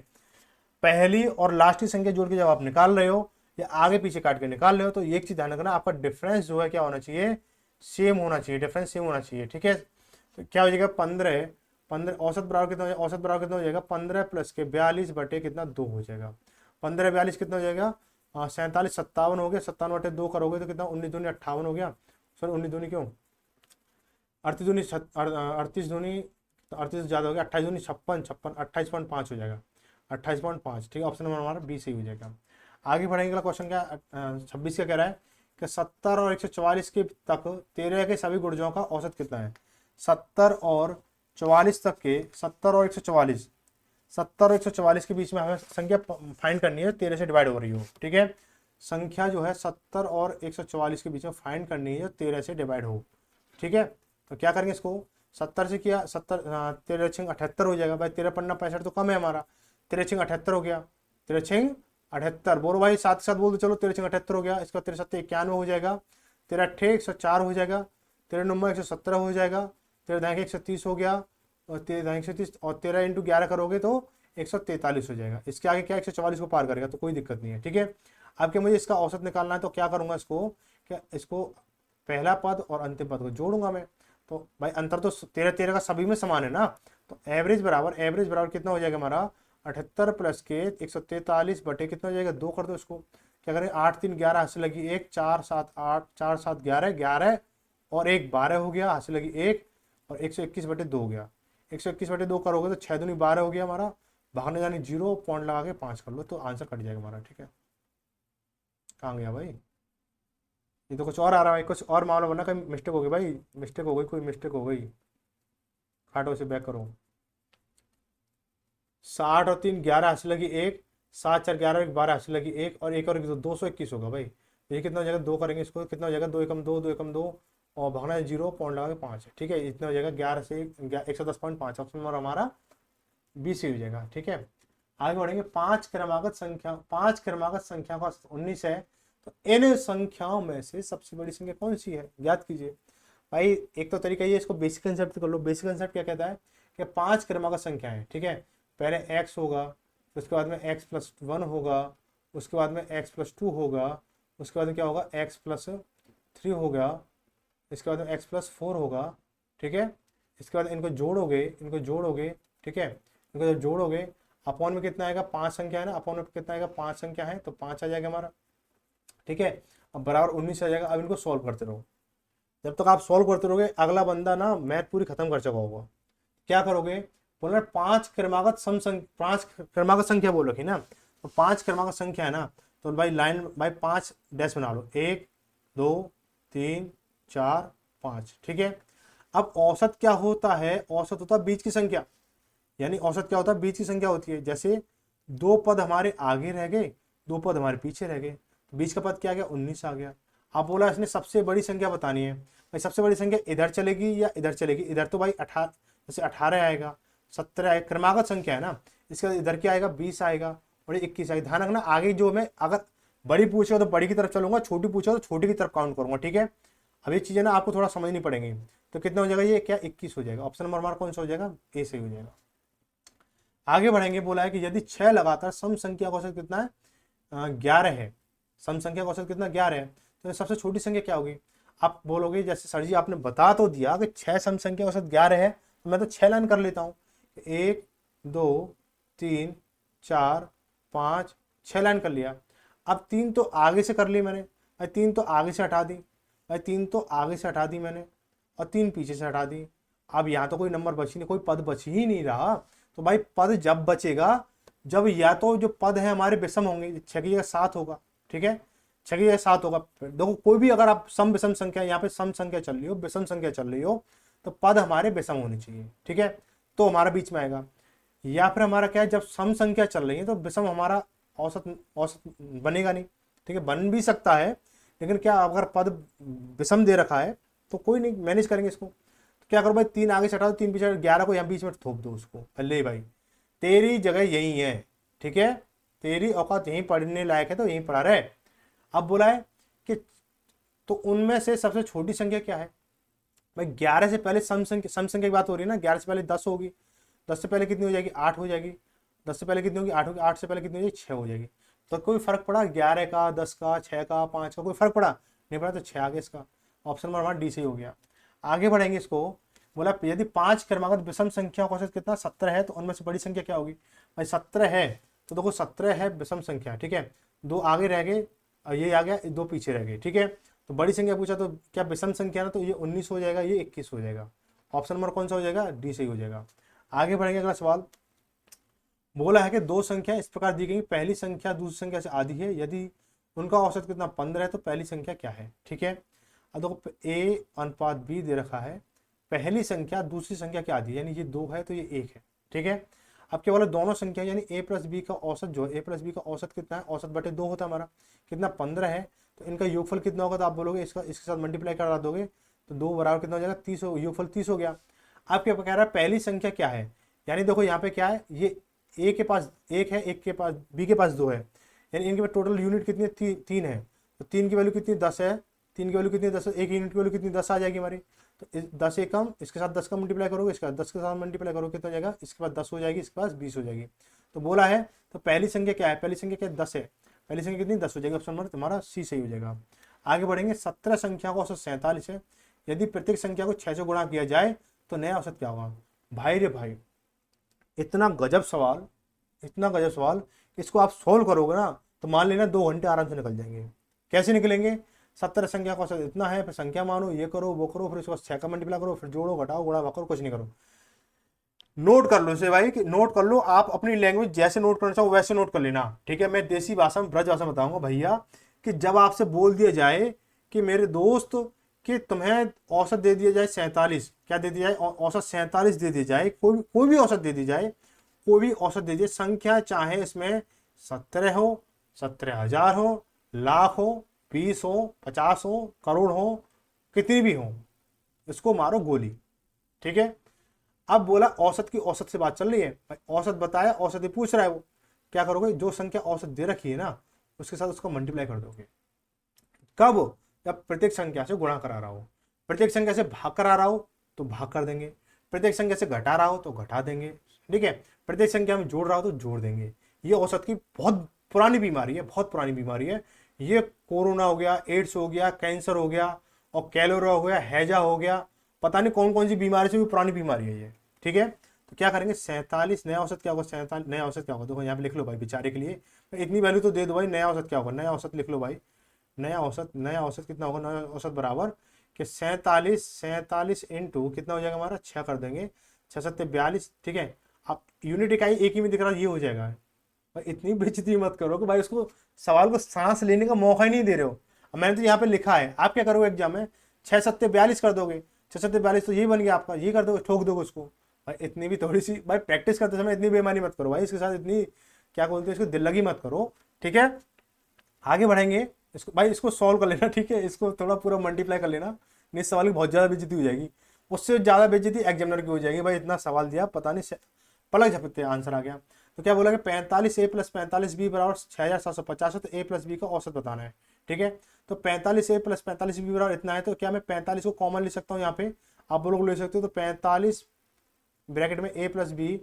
Speaker 1: पहली और लास्ट की संख्या जोड़ के जब आप निकाल रहे हो या आगे पीछे काट के निकाल रहे हो, तो एक चीज ध्यान रखना, आपका डिफरेंस जो है क्या होना चाहिए, सेम होना चाहिए, डिफरेंस सेम होना चाहिए। ठीक है, तो क्या हो जाएगा 15 15 औसत बराबर कितना हो जाएगा, औसत बराबर कितना हो जाएगा 15 प्लस के 42 बटे कितना 2 हो जाएगा। 15 42 कितना हो जाएगा 47 57 हो गया, 57 बटे 2 करोगे तो कितना 19 दूनी 58 हो गया, सॉरी 19 दूनी क्यों 38 दूनी 38 दूनी 38 ज़्यादा हो गया, 28 दूनी 56 56 28.5 हो जाएगा, 28.5। ठीक है, ऑप्शन नंबर हमारा बी सही हो जाएगा। आगे बढ़ेंगे, क्वेश्चन क्या 26 का कह रहा है कि 70 और 144 के तक 13 के सभी गुणजों का औसत कितना है। 70 और 44 तक के 70 और 144, 70 और 144 के बीच में हमें संख्या फाइंड करनी है, 13 से डिवाइड हो रही हो। ठीक है, संख्या जो है 70 और 144 के बीच में फाइंड करनी है जो 13 से डिवाइड हो। ठीक है, तो क्या करेंगे, इसको 70 से किया 70, 13 छिंग 78 हो जाएगा भाई, 13 पन्ना 65 तो कम है हमारा, 13 छिंग 78 हो गया, 13 छिंग 78 बोलो भाई, साथ साथ बोल दो चलो, 13 छिंग 78 हो गया, इसका 13 सत्ते 91 हो जाएगा, 13 अट्ठे 104 हो जाएगा, 13 नंबर 117 हो जाएगा, 13 दाएँ 130 हो गया, और 13 दाएँ 130 और 13 इंटू 11 करोगे तो 143 हो जाएगा। इसके आगे क्या 144 को पार करेगा, तो कोई दिक्कत नहीं है। ठीक है, अब क्या मुझे इसका औसत निकालना है, तो क्या करूंगा, इसको पहला पद और अंतिम पद को जोड़ूंगा मैं, तो भाई अंतर तो 13 13 का सभी में समान है ना, तो एवरेज बराबर कितना हो जाएगा हमारा 78 प्लस के 143 बटे कितना हो जाएगा 2 कर दो इसको। क्या करें 8 3 11 हासिल लगी 1, 4 7 8, 4 7 11, 11 और 1 12 हो गया, हासिल लगी 1 और 121 बटे 2 हो गया। 121 बटे 2 करोगे तो 6 दूनी 12 हो गया हमारा। भागने जाने 0 पॉइंट लगा के 5 कर लो तो आंसर कट जाएगा हमारा। ठीक है, कहाँ गया भाई? ये तो कुछ और आ रहा है, कुछ और मामला बना, कहीं मिस्टेक हो गई भाई, मिस्टेक हो गई, कोई मिस्टेक हो गई। काटो से बैक करो। 60 और 3 11 हासिल लगी 1, 7 4 11 1 12 हासिल लगी 1 और 1 और 1 तो 221 होगा भाई। ये कितना हो जाएगा 2 करेंगे इसको, कितना हो जाएगा 2 एकम 2, 2 एकम 2 और भागना है 0 पॉइंट लगा के 5। ठीक है, इतना हो जाएगा 11 से 110.5। ऑप्शन नंबर हमारा बी सी हो जाएगा। ठीक है, आगे बढ़ेंगे। 5 क्रमागत संख्या का 19 है, तो इन संख्याओं में से सबसे बड़ी संख्या कौन सी है, याद कीजिए भाई। एक तो तरीका ये, इसको बेसिक कंसेप्ट कर लो। बेसिक कंसेप्ट क्या कहता है कि 5 क्रमागत संख्या है। ठीक है, पहले x होगा, उसके बाद में x प्लस 1 होगा, उसके बाद में x प्लस 2 होगा, उसके बाद में क्या होगा x प्लस 3 होगा, इसके बाद में x प्लस 4 होगा। ठीक है, इसके बाद इनको जोड़ोगे। ठीक है, इनको जब जोड़ोगे अपॉन में कितना आएगा 5 संख्या है ना, अपॉन में कितना आएगा 5 संख्या है तो 5 आ जाएगा हमारा। ठीक है, अब बराबर 19 आ जाएगा। अब इनको सॉल्व करते रहो, जब तक आप सॉल्व करते रहोगे अगला बंदा ना मैथ पूरी खत्म कर चुका होगा। क्या करोगे, बोलना 5 क्रमागत संख्या बोल रखी ना, तो 5 क्रमागत संख्या है ना, तो भाई लाइन भाई 5 डैश बना लो, 1 2 3 4 5। ठीक है, अब औसत क्या होता है, औसत होता है बीच की संख्या, यानी औसत क्या होता है बीच की संख्या होती है। जैसे 2 पद हमारे आगे रह गए, 2 पद हमारे पीछे रह गए, तो बीच का पद क्या आ गया 19 आ गया। अब बोला इसने सबसे बड़ी संख्या बतानी है, भाई सबसे बड़ी संख्या इधर चलेगी या इधर चलेगी। इधर तो भाई 18, जैसे 18 आएगा, 17 आएगा, क्रमागत संख्या है ना, इसके बाद इधर क्या आएगा 20 आएगा और 21 आएगा। ध्यान रखना आगे जो मैं अगर बड़ी पूछे तो बड़ी की तरफ चलूंगा, छोटी पूछे तो छोटी की तरफ काउंट करूंगा। ठीक है, अब ये चीजें ना आपको थोड़ा समझनी पड़ेंगी। तो कितना हो जाएगा ये, क्या 21 हो जाएगा। ऑप्शन नंबर हमारा कौन सा हो जाएगा, ए सही हो जाएगा। आगे बढ़ेंगे, बोला है कि यदि 6 लगातार सम संख्या का औसत कितना है 11 है, सम संख्या का औसत कितना 11 है, तो सबसे छोटी संख्या क्या होगी। आप बोलोगे जैसे सर जी आपने बता तो दिया कि 6 सम संख्या औसत 11 है, तो मैं तो 6 लाइन कर लेता हूँ, 1 2 3 4 5 6 लाइन कर लिया। अब 3 तो आगे से कर ली मैंने भाई, 3 तो आगे से हटा दी भाई, 3 तो आगे से हटा दी मैंने और 3 पीछे से हटा दी। अब यहाँ तो कोई नंबर बची नहीं, कोई पद बच ही नहीं रहा। तो भाई पद जब बचेगा जब या तो जो पद है हमारे विषम होंगे, 6 की जगह 7 होगा। ठीक है, 6 की जगह 7 होगा। देखो कोई भी अगर आप सम विषम संख्या, यहाँ पे सम संख्या चल रही हो, विषम संख्या चल रही हो, तो पद हमारे विषम होने चाहिए। ठीक है, तो हमारा बीच में आएगा। या फिर हमारा क्या है, जब सम संख्या चल रही है तो विषम हमारा औसत बनेगा नहीं। ठीक है, बन भी सकता है, लेकिन क्या अगर पद विषम दे रखा है तो कोई नहीं, मैनेज करेंगे इसको। तो क्या करो भाई 3 आगे से हटा दो, 3 पीछे, 11 को यहाँ बीच में थोप दो उसको। अल्ले भाई तेरी जगह यही है। ठीक है, तेरी औकात यहीं पढ़ने लायक है तो यहीं पढ़ा रहे। अब बोला है कि तो उनमें से सबसे छोटी संख्या क्या है भाई। 11 से पहले सम संख्या की बात हो रही है ना, 11 से पहले 10 होगी, 10 से पहले कितनी हो जाएगी 8 हो जाएगी, 10 से पहले कितनी होगी 8 होगी, 8 से पहले कितनी हो जाएगी 6 हो जाएगी। तो कोई फर्क पड़ा 11 का, 10 का, 6 का, 5 का, कोई फर्क पड़ा नहीं पड़ा, तो 6 आ गया इसका। ऑप्शन नंबर हमारा डी सही हो गया। आगे बढ़ेंगे, इसको बोला यदि 5 क्रमागत विषम संख्या का औसत कितना 17 है, तो उनमें से बड़ी संख्या क्या होगी भाई। 17 है तो देखो 17 है विषम संख्या। ठीक है, 2 आगे रह गए और ये आ गया, 2 पीछे रह गए। ठीक है, तो बड़ी संख्या पूछा तो क्या विषम संख्या ना, तो ये 19 हो जाएगा, ये 21 हो जाएगा। ऑप्शन नंबर कौन सा हो जाएगा, डी सही हो जाएगा। आगे बढ़ेंगे, अगला सवाल बोला है कि 2 संख्या इस प्रकार दी गई, पहली संख्या दूसरी संख्या से आधी है, यदि उनका औसत कितना 15 है तो पहली संख्या क्या है। ठीक है, अब देखो ए अनुपात बी दे रखा है, पहली संख्या दूसरी संख्या की आधी, यानी ये 2 है तो ये 1 है। ठीक है, अब क्या बोला दोनों संख्या यानी a प्लस बी का औसत जो है, a प्लस बी का औसत कितना है, औसत बटे 2 होता है हमारा, कितना 15 है, तो इनका योगफल कितना होगा, तो आप बोलोगे इसके साथ मल्टीप्लाई करा दोगे तो 2 बराबर कितना हो जाएगा 30, योगफल 30 हो गया। आप क्या कह रहा है पहली संख्या क्या है, यानी देखो यहाँ पे क्या है, ये a के पास 1 है, एक के पास b के पास 2 है, यानी इनके पास टोटल यूनिट कितनी है 3 है, तो 3 की वैल्यू कितनी 10 है, 3 की वैल्यू कितनी 10 है, एक यूनिट की वैल्यू कितनी 10 आ जाएगी हमारी। तो 10 एकम इसके साथ 10 का मल्टीप्लाई करोगे, इसके साथ 10 के साथ मल्टीप्लाई करोगे कितना हो जाएगा, इसके पास 10 हो जाएगी, इसके पास 20 हो जाएगी। तो बोला है तो पहली संख्या क्या है, पहली संख्या क्या 10 है, पहली संख्या कितनी 10 हो जाएगी। ऑप्शन नंबर तुम्हारा सी सही हो जाएगा। आगे बढ़ेंगे, 17 संख्या का औसत 47 है, यदि प्रत्येक संख्या को 6 से गुणा किया जाए तो नया औसत क्या होगा। भाई रे भाई, इतना गजब सवाल, इतना गजब सवाल, इसको आप सोल्व करोगे ना तो मान लेना 2 घंटे आराम से निकल जाएंगे। कैसे निकलेंगे? 70 संख्या का औसत इतना है, फिर संख्या मानो, ये करो वो करो, फिर उसको 6 का मल्टीप्लाई करो, फिर जोड़ो घटाओ गुणा भाग करो, कुछ नहीं करो। नोट कर लो इसे भाई, कि नोट कर लो, आप अपनी लैंग्वेज जैसे नोट करना चाहो वैसे नोट कर लेना, ठीक है। मैं देसी भाषा में, ब्रज भाषा में बताऊंगा भैया, कि जब आपसे बोल दिया जाए कि मेरे दोस्त कि तुम्हें औसत दे दिया जाए 47, क्या दे दिया जाए? औसत 47 दे दी जाए, कोई भी औसत दे दी जाए, कोई भी औसत दे दिए, संख्या चाहे इसमें 17 हो, 17,000 हो, लाख हो, 20 हो, 50 हो, करोड़ हो, कितनी भी हो, इसको मारो गोली, ठीक है। अब बोला औसत की, औसत से बात चल रही है भाई, औसत बताया, औसत ही पूछ रहा है वो, क्या करोगे? जो संख्या औसत दे रखी है ना उसके साथ उसको मल्टीप्लाई कर दोगे। कब? जब प्रत्येक संख्या से गुणा करा रहा हो, प्रत्येक संख्या से भाग करा रहा हो तो भाग कर देंगे, प्रत्येक संख्या से घटा रहा हो तो घटा देंगे, ठीक है। प्रत्येक संख्या में जोड़ रहा हो तो जोड़ देंगे। ये औसत की बहुत पुरानी बीमारी है, बहुत पुरानी बीमारी है। ये कोरोना हो गया, एड्स हो गया, कैंसर हो गया, और कैलोरा हो गया, हैजा हो गया, पता नहीं कौन कौन सी बीमारी से भी पुरानी बीमारी है ये, ठीक है। तो क्या करेंगे? 47 नया औसत क्या होगा? 47 नया औसत क्या होगा? देखो यहाँ पे लिख लो भाई बेचारे के लिए, इतनी वैल्यू तो दे दो भाई। नया औसत क्या होगा? नया औसत लिख लो भाई। नया औसत कितना होगा? नया औसत बराबर कि 47, 47 इंटू कितना हो जाएगा हमारा? 6 कर देंगे, 6 7 42, ठीक है। अब यूनिट इकाई एक ही में दिख रहा है, ये हो जाएगा भाई। इतनी बेइज्जती मत करो कि भाई उसको सवाल को सांस लेने का मौका ही नहीं दे रहे हो। अब मैंने तो यहाँ पे लिखा है, आप क्या करोगे एग्जाम में? 6 7 42 कर दोगे, 6 7 42 तो यही बन गया आपका, ये कर दोगे, ठोक दोगे उसको। भाई इतनी भी थोड़ी सी भाई प्रैक्टिस करते समय इतनी बेईमानी मत करो भाई, इसके साथ इतनी क्या बोलते हैं इसको, दिल लगी मत करो, ठीक है। आगे बढ़ेंगे, इसको भाई इसको सॉल्व कर लेना, ठीक है। इसको थोड़ा पूरा मल्टीप्लाई कर लेना, नहीं सवाल की बहुत ज़्यादा बेइज्जती हो जाएगी। उससे ज़्यादा बेइज्जती एग्जामिनर की हो जाएगी भाई, इतना सवाल दिया पता नहीं पलक झपकते आंसर आ गया। तो क्या बोला कि 45A + 45B बराबर 6,750 है, तो A + B का औसत बताना है, ठीक है। तो 45A + 45B बराबर इतना है, तो क्या मैं 45 को कॉमन ले सकता हूँ यहाँ पे? आप लोग ले सकते हो। तो 45 ब्रैकेट में A + B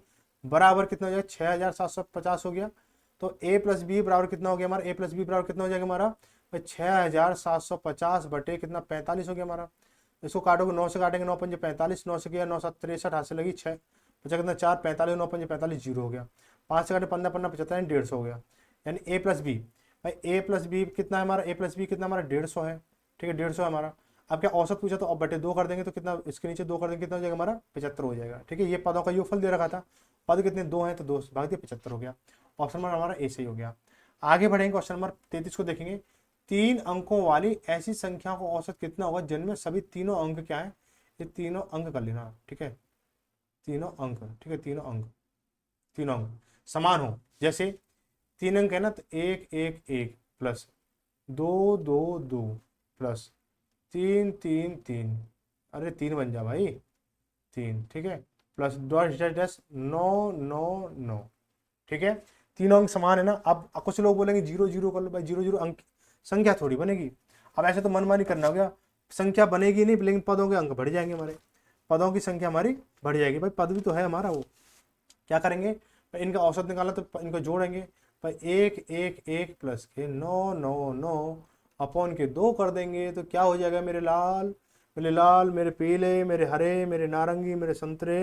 Speaker 1: बराबर कितना हो जाएगा? 6,750 हो गया। तो A + B बराबर कितना हो गया हमारा? A + B बराबर कितना हो जाएगा हमारा? 6,750 बटे कितना? 45 हो गया हमारा। इसको काटोगे, 9 से काटेंगे, 9 पंजे 45, 9 से किया 9 7 63, हाथ से लगी 6 बचा कितना? 4, 45, 9 पंजे 45, जीरो हो गया। 5 से काटे 15, 15 75, 150 हो गया। यानी A + B, भाई A + B कितना है हमारा? A + B कितना हमारा? 150 है, ठीक है, 150 है हमारा। अब क्या औसत पूछा, तो अब बटे 2 कर देंगे, तो कितना? इसके नीचे 2 कर देंगे, कितना हो जाएगा हमारा? 75 हो जाएगा, ठीक है। ये पदों का योगफल दे रखा था, पद कितने? 2 हैं, तो 2 से भाग दिया, 75 हो गया। ऑप्शन नंबर हमारा ए सही हो गया। आगे बढ़ेंगे, क्वेश्चन नंबर 33 को देखेंगे। 3 अंकों वाली ऐसी संख्या का औसत कितना होगा जिनमें सभी तीनों अंक क्या है? ये तीनों अंक कर लेना, ठीक है, तीनों अंक, ठीक है, तीनों अंक समान हो। जैसे 3 अंक है ना, तो 1 1 1 प्लस 2 2 2 प्लस 3 3 3, अरे 3 बन जा भाई, 3, ठीक है, प्लस 10 10 10, 9 9 9, ठीक है। तीनों अंक समान है ना। अब कुछ लोग बोलेंगे 0 0 कर लो, भाई 0 0 अंक संख्या थोड़ी बनेगी। अब ऐसे तो मनमानी करना हो गया, संख्या बनेगी नहीं, लेकिन पदों के अंक बढ़ जाएंगे हमारे, पदों की संख्या हमारी बढ़ जाएगी। भाई पद भी तो है हमारा, वो क्या करेंगे? इनका औसत निकालना, तो इनको जोड़ेंगे भाई, 1 1 1 प्लस के 9 9 9 अपॉन के 2 कर देंगे, तो क्या हो जाएगा मेरे लाल, मेरे लाल, मेरे पीले, मेरे हरे, मेरे नारंगी, मेरे संतरे,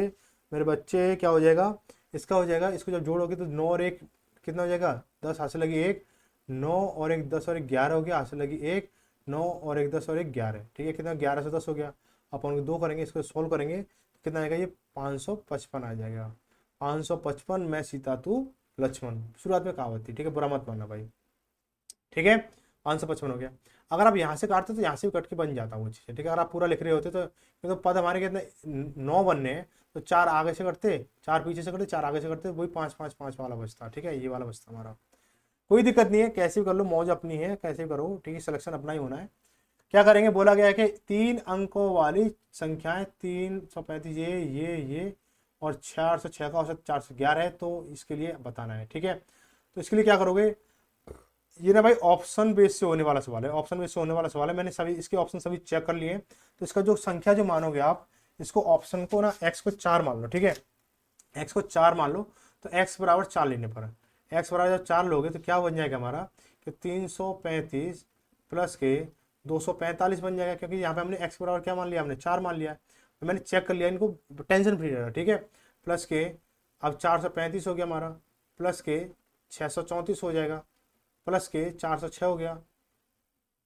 Speaker 1: मेरे बच्चे, क्या हो जाएगा? इसका हो जाएगा, इसको जब जोड़ोगे तो 9 और 1 कितना हो जाएगा? 10, हाथ से लगी 1, 9 और 1 10 और 1 11 हो गया, हाथ से लगी 1, 9 और 1 10 और 1 11, ठीक है। कितना? 11 से 10 हो गया, अपन 2 करेंगे, इसको सोल्व करेंगे तो कितना आएगा? ये 555 आ जाएगा। 555 मैं सीता तू लक्ष्मण, शुरुआत में कहावत थी, ठीक है, बुरा मत मानना भाई, ठीक है। 555 हो गया। अगर आप यहाँ से काटते तो यहाँ से भी कट के बन जाता वो चीज़, ठीक है। अगर आप पूरा लिख रहे होते तो पद हमारे कितने? 9 बनने हैं, तो 4 आगे से करते, 4 पीछे से करते, 4 आगे से करते, वही 5 5 5 वाला बचता, ठीक है, ये वाला बचता हमारा। कोई दिक्कत नहीं है, कैसे भी कर लो, मौज अपनी है, कैसे भी करो, ठीक है, सिलेक्शन अपना ही होना है। क्या करेंगे? बोला गया है कि 3 अंकों वाली संख्याएं 335, ये और 406 का औसत 411 है, तो इसके लिए बताना है, ठीक है। तो इसके लिए क्या करोगे? ये ना भाई ऑप्शन बेस से होने वाला सवाल है, ऑप्शन बेस से होने वाला सवाल है। मैंने सभी इसके ऑप्शन सभी चेक कर लिए हैं। तो इसका जो संख्या जो मानोगे आप, इसको ऑप्शन को ना x को 4 मान लो, ठीक है, x को 4 मान लो। तो x बराबर 4 लेने पर, x बराबर जब 4 लोगे तो क्या बन जाएगा हमारा? कि 335 प्लस के 245 बन जाएगा, क्योंकि यहाँ पे हमने x बराबर क्या मान लिया? हमने 4 मान लिया है। तो मैंने चेक कर लिया, इनको टेंशन फ्री रहना, ठीक है। प्लस के अब 435 हो गया हमारा, प्लस के 634 हो जाएगा, प्लस के 406 हो गया।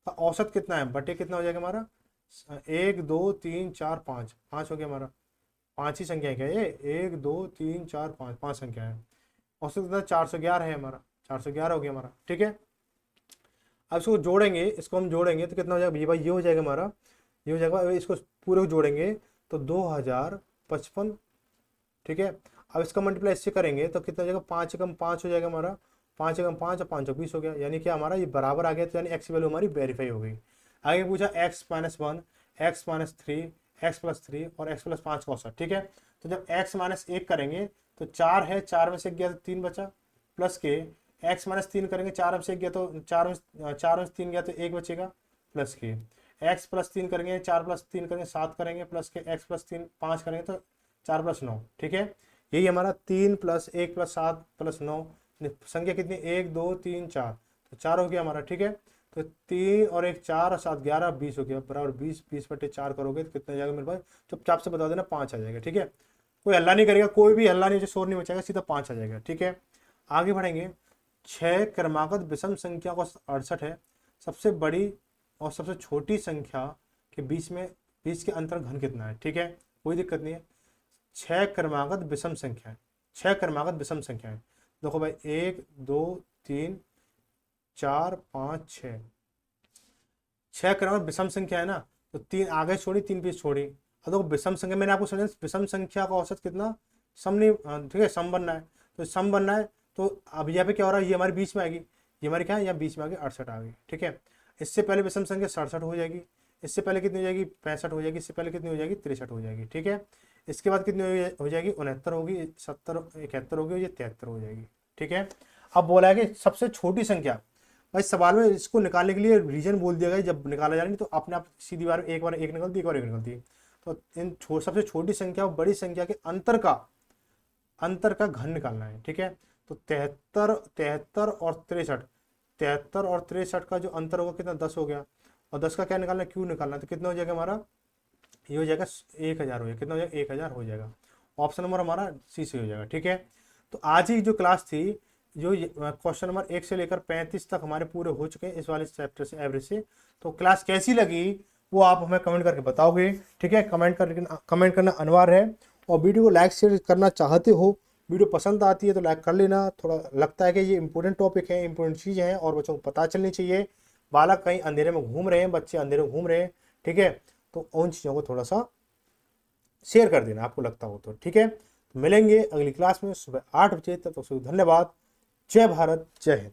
Speaker 1: का औसत कितना है, बटे कितना हो जाएगा हमारा, 1 2 3 4 5, 5 हो गया हमारा। 5 ही संख्या है क्या ये, 1 2 3 4 5, 5 संख्या है। औसत कितना, 411 है हमारा, 411 हो गया हमारा, ठीक है। अब इसको जोड़ेंगे, इसको हम जोड़ेंगे तो कितना हो जाएगा, ये भाई ये हो जाएगा हमारा, ये हो जाएगा। इसको पूरे को जोड़ेंगे तो 2055, ठीक है। अब इसका मल्टीप्लाई इससे करेंगे तो कितना हो जाएगा, 5 एकम 5 हो जाएगा हमारा, 5 एकम 5 और 5 20 हो गया, यानी कि हमारा ये बराबर आ गया, तो यानी एक्स की वैल्यू हमारी वेरीफाई हो गई। आगे पूछा x-1, x-3, x+3 और x+5 का औसत, ठीक है। तो जब x-1 करेंगे तो 4 है, 4 में से 1 गया तो 3 बचा, प्लस के x-3 करेंगे, 4 में से 1 गया तो 4 में से 3 गया तो 1 बचेगा, प्लस के x+3 करेंगे, 4+3 करेंगे 7 करेंगे, प्लस के x+3 5 करेंगे तो 4+9, ठीक है। यही हमारा 3 + 1 + 7 + 9, संख्या कितनी, 1 2 3 4, तो 4 हो गया हमारा, ठीक है। तो 3 और 1 4 और 7 11 20 हो गया, बराबर 20, 20/4 करोगे तो कितना जाएगा मेरे पास, चुपचाप से बता देना, 5 आ जाएगा, ठीक है। कोई हल्ला नहीं करेगा, कोई भी हल्ला नहीं, शोर नहीं मचेगा, सीधा 5 आ जाएगा, ठीक है। आगे बढ़ेंगे, 6 क्रमागत विषम संख्या का 68 है, सबसे बड़ी और सबसे छोटी संख्या के बीच के अंतर घन कितना है, ठीक है, कोई दिक्कत नहीं है। 6 क्रमागत विषम संख्या है, 6 क्रमागत विषम संख्या है, देखो भाई 1 2 3 4 5 6, 6 क्रमागत विषम संख्या है ना, तो 3 आगे छोड़ी 3 पीछे छोड़ी। अब देखो विषम संख्या, मैंने आपको समझा विषम संख्या का औसत कितना, सम नहीं, ठीक है, सम बनना है, तो सम बनना है, तो अब यहाँ पे क्या हो रहा है, ये हमारे बीच में आएगी, ये हमारी क्या है, यहाँ बीच में आ गई 68 आ गई, ठीक है। इससे पहले विषम संख्या 67 हो जाएगी, इससे पहले कितनी हो जाएगी, 65 हो जाएगी, इससे पहले कितनी हो जाएगी, 63 हो जाएगी, ठीक है। इसके बाद कितनी हो जाएगी, 69 होगी, 70 71 होगी, ये 73 हो जाएगी, ठीक है। अब बोला है कि सबसे छोटी संख्या, भाई सवाल में इसको निकालने के लिए रीजन बोल दिया गया, जब निकाला जा रहा है तो अपने आप सीधी बार एक निकलती, एक बार एक निकलती है। तो इन सबसे छोटी संख्या और बड़ी संख्या के अंतर का घन निकालना है, ठीक है। तो 73 और 63, 73 और 63 का जो अंतर होगा कितना, 10 हो गया, और 10 का क्या निकालना है, क्यों निकालना है, तो कितना हो जाएगा हमारा, ये हो जाएगा 1000 हो जाएगा, कितना हो जाएगा, 1000 हो जाएगा। ऑप्शन नंबर हमारा सी से हो जाएगा, ठीक है। तो आज ही जो क्लास थी, जो क्वेश्चन नंबर 1 से लेकर 35 तक हमारे पूरे हो चुके हैं इस वाले चैप्टर से, एवरेज से। तो क्लास कैसी लगी वो आप हमें कमेंट करके बताओगे, ठीक है। कमेंट करना अनिवार्य है, और वीडियो को लाइक शेयर करना चाहते हो, वीडियो पसंद आती है तो लाइक कर लेना। थोड़ा लगता है कि ये इंपॉर्टेंट टॉपिक है, इंपॉर्टेंट चीज़ है और बच्चों को पता चलनी चाहिए। बालक कहीं अंधेरे में घूम रहे हैं, बच्चे अंधेरे में घूम रहे हैं, ठीक है, तो उन चीज़ों को थोड़ा सा शेयर कर देना आपको लगता हो तो, ठीक है। तो मिलेंगे अगली क्लास में सुबह 8 बजे, तब तक धन्यवाद। जय भारत, जय हिंद।